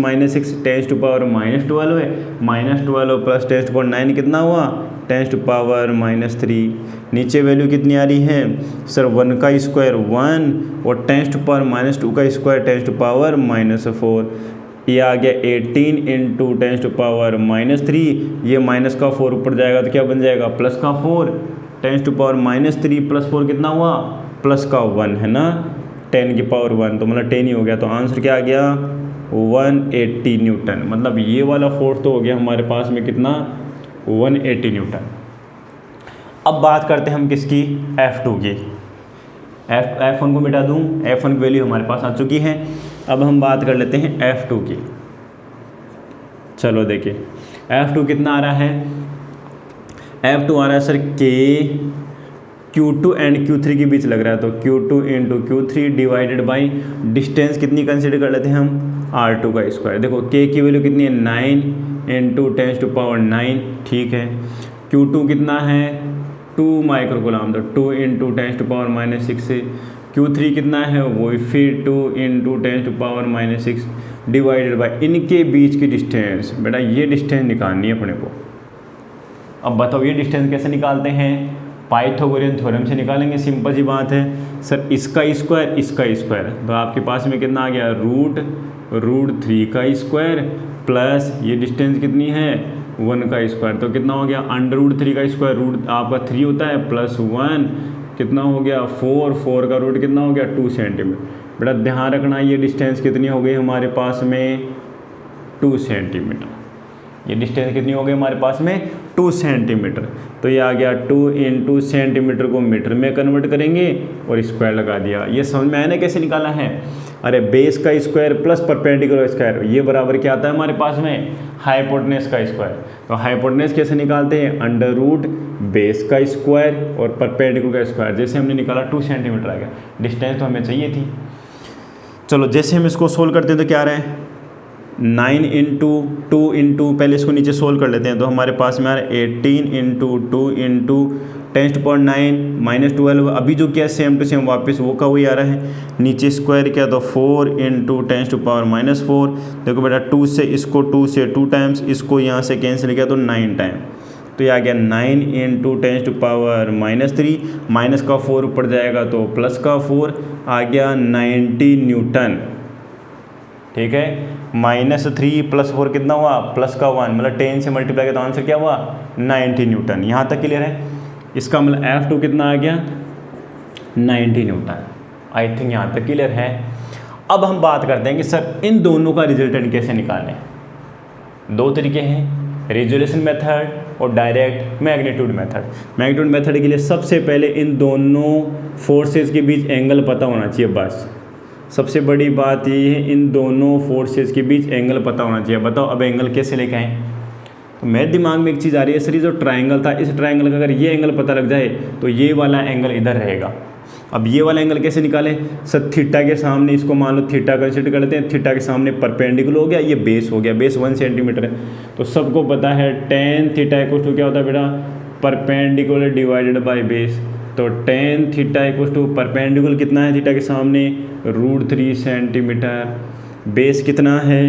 Speaker 1: 10⁻⁻12 है, -12 प्लस 10⁻⁹ कितना हुआ, 10⁻⁻3। नीचे वैल्यू कितनी आ रही है सर, 1 का स्क्वायर 1 और 10⁻⁻2 का स्क्वायर 10⁻⁻4। ये आ गया 18 इंटू 10⁻⁻3। ये माइनस का 4 ऊपर जाएगा तो क्या बन जाएगा, प्लस का 4। 10⁻⁻3 प्लस 4 कितना हुआ, प्लस का 1 है ना, 10⁻1 तो मतलब 10 ही हो गया। तो आंसर क्या आ गया, 180 न्यूटन। मतलब ये वाला फोर्स तो हो गया हमारे पास में कितना, 180 न्यूटन। अब बात करते हैं हम किसकी, F2 की। F1 को मिटा दूँ, F1 की वैल्यू हमारे पास आ चुकी है। अब हम बात कर लेते हैं F2 की। चलो देखिए F2 कितना आ रहा है, F2 आ रहा है sir K Q2 and Q3 के बीच लग रहा है। तो Q2 into Q3 divided by distance कितनी कंसिडर कर लेते हैं हम, R2 का स्क्वायर। देखो K की वैल्यू कितनी है, 9 इंटू 10⁻⁹, ठीक है। Q2 कितना है, 2 माइक्रोकूलम, तो 2 इंटू 10⁻⁻6। Q3 कितना है, वो फिर 2 इंटू 10⁻⁻6 डिवाइडेड बाई इनके बीच की डिस्टेंस। बेटा ये डिस्टेंस निकालनी है अपने को। अब बताओ ये डिस्टेंस कैसे निकालते हैं, पाइथागोरियन थ्योरम से निकालेंगे। सिंपल सी बात है सर, इसका स्क्वायर तो आपके पास में कितना आ गया, √3 का स्क्वायर प्लस ये डिस्टेंस कितनी है, 1 का स्क्वायर। तो कितना हो गया, √3 का स्क्वायर, रूट आपका 3 होता है, प्लस 1 कितना हो गया, 4 का रूट कितना हो गया, 2 सेंटीमीटर। बेटा ध्यान रखना ये डिस्टेंस कितनी हो गई हमारे पास में, 2 सेंटीमीटर। ये डिस्टेंस कितनी हो गई हमारे पास में, 2 सेंटीमीटर। तो ये आ गया 2 इंटू सेंटीमीटर को मीटर में कन्वर्ट करेंगे और स्क्वायर लगा दिया। ये समझ में आया ना कैसे निकाला है। अरे बेस का स्क्वायर प्लस परपेंडिकुलर स्क्वायर, ये बराबर क्या आता है हमारे पास में, हाइपोटेनस का स्क्वायर। तो हाइपोटेनस कैसे निकालते हैं, अंडर रूट बेस का स्क्वायर और परपेंडिकुलर का स्क्वायर। जैसे हमने निकाला 2 सेंटीमीटर आ गया, डिस्टेंस तो हमें चाहिए थी। चलो जैसे हम इसको सोल्व करते हैं तो क्या आ रहा है, 9 इंटू 2 इंटू, पहले इसको नीचे सोल्व कर लेते हैं। तो हमारे पास में आ रहा है 18 इंटू 2 इंटू 10⁻⁹ -12। अभी जो क्या सेम टू सेम वापस वो का वही आ रहा है। नीचे स्क्वायर किया तो 4 इंटू 10⁻⁻4। देखो बेटा 2 से इसको 2 से 2 टाइम्स, इसको यहाँ से कैंसिल किया तो 9 टाइम। तो ये आ गया 9 इंटू 10⁻⁻3, माइनस का 4 ऊपर जाएगा तो प्लस का 4 आ गया 90 न्यूटन। ठीक है, -3 प्लस 4 कितना हुआ, प्लस का 1, मतलब 10 से मल्टीप्लाई किया तो आंसर क्या हुआ, 90 न्यूटन। यहाँ तक क्लियर है। इसका मतलब F2 कितना आ गया, 90 न्यूटन। आई थिंक यहाँ तक क्लियर है। अब हम बात करते हैं कि सर इन दोनों का रिजल्टेंट कैसे निकालें। 2 तरीके हैं, रिजोल्यूशन मेथड और direct magnitude method. Magnitude method के लिए सबसे पहले इन दोनों फोर्सेस के बीच एंगल पता होना चाहिए। बस सबसे बड़ी बात ये है, इन दोनों फोर्सेस के बीच एंगल पता होना चाहिए। बताओ अब एंगल कैसे लेके आएँ। तो मेरे दिमाग में एक चीज़ आ रही है, सर ये जो ट्रायंगल था, इस ट्रायंगल का अगर ये एंगल पता लग जाए तो ये वाला एंगल इधर रहेगा। अब ये वाला एंगल कैसे निकालें, सर थीटा के सामने इसको मान लो थीटा कंसिडर कर लेते हैं। थीटा के सामने परपेंडिकुलर हो गया, ये बेस हो गया, बेस 1 सेंटीमीटर है। तो सबको पता है tan थीटा इक्वल टू क्या होता है बेटा, परपेंडिकुलर डिवाइडेड बाय बेस। तो tan theta equal to perpendicular कितना है थीटा के सामने, √3 सेंटीमीटर। बेस कितना है,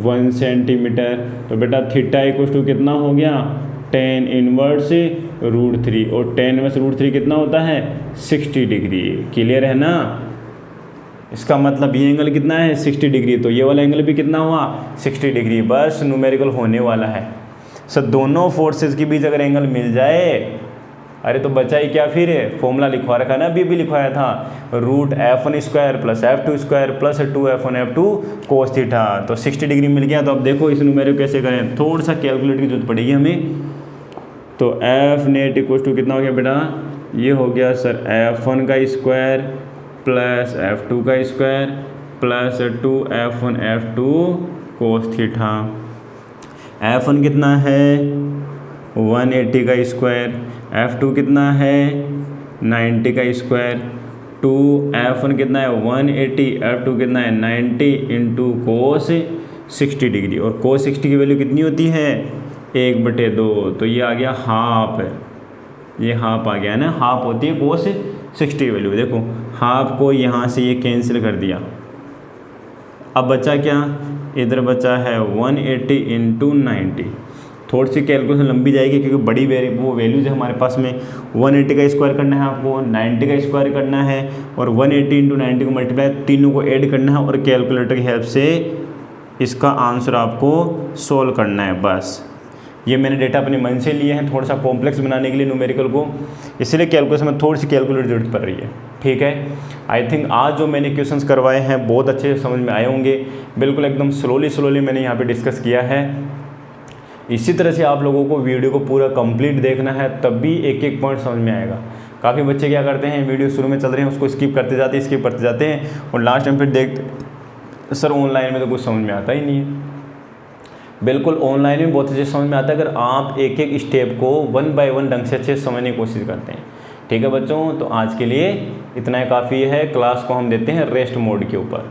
Speaker 1: 1 सेंटीमीटर। तो बेटा थीटा इक्वल टू कितना हो गया, tan इनवर्स √3, और tan इनवर्स √3 कितना होता है, 60 डिग्री। क्लियर है ना। इसका मतलब ये एंगल कितना है 60 डिग्री, तो ये वाला एंगल भी कितना हुआ 60 डिग्री, बस न्यूमेरिकल होने वाला है। सर दोनों फोर्सेस के बीच अगर एंगल मिल जाए, अरे तो बचा ही क्या, फिर फॉर्मूला लिखवा रखा है ना, अभी भी लिखवाया था, √f1² + f2² + 2f1f2 cos theta. तो 60 डिग्री मिल गया। तो अब देखो इस न्यूमेरिकल कैसे करें, थोड़ा सा कैलकुलेटर की जरूरत पड़ेगी हमें। तो f नेट = कितना हो गया बेटा, ये हो गया sir f1² + f2² + 2f1f2 cos theta. f1 कितना है 180² f2 कितना है 90² 2f1 कितना है 180, f2 कितना है 90 × cos 60 डिग्री। और cos 60 की वैल्यू कितनी होती है 1/2, तो ये आ गया हाफ, ये हाफ आ गया ना, हाफ होती है cos 60 की वैल्यू। देखो हाफ को यहाँ से ये कैंसिल कर दिया, अब बचा क्या, इधर बचा है 180 × 90। थोड़ी सी कैलकुलेशन लंबी जाएगी क्योंकि बड़ी वो वैल्यूज है हमारे पास में। 180 का स्क्वायर करना है आपको, 90 का स्क्वायर करना है और 180 × 90 को मल्टीप्लाई, तीनों को ऐड करना है और कैलकुलेटर की हेल्प से इसका आंसर आपको सोल्व करना है। बस ये मैंने डेटा अपने मन से लिए हैं थोड़ा सा कॉम्प्लेक्स बनाने के लिए न्यूमेरिकल को, इसलिए कैलकुलेशन में थोड़ी सी कैलकुलेटर जरूरत पड़ रही है। ठीक है, आई थिंक आज जो मैंने क्वेश्चंस करवाए हैं बहुत अच्छे से समझ में आए होंगे। बिल्कुल एकदम स्लोली मैंने यहाँ पे डिस्कस किया है। इसी तरह से आप लोगों को वीडियो को पूरा कंप्लीट देखना है, तब भी एक एक पॉइंट समझ में आएगा। काफ़ी बच्चे क्या करते हैं, वीडियो शुरू में चल रहे हैं उसको स्किप करते जाते हैं और लास्ट टाइम फिर देखते सर ऑनलाइन में तो कुछ समझ में आता ही नहीं है। बिल्कुल ऑनलाइन में बहुत अच्छे समझ में आता है अगर आप एक एक स्टेप को 1 बाय 1 ढंग से अच्छे से समझने की कोशिश करते हैं। ठीक है बच्चों, तो आज के लिए इतना ही काफ़ी है। क्लास को हम देते हैं रेस्ट मोड के ऊपर।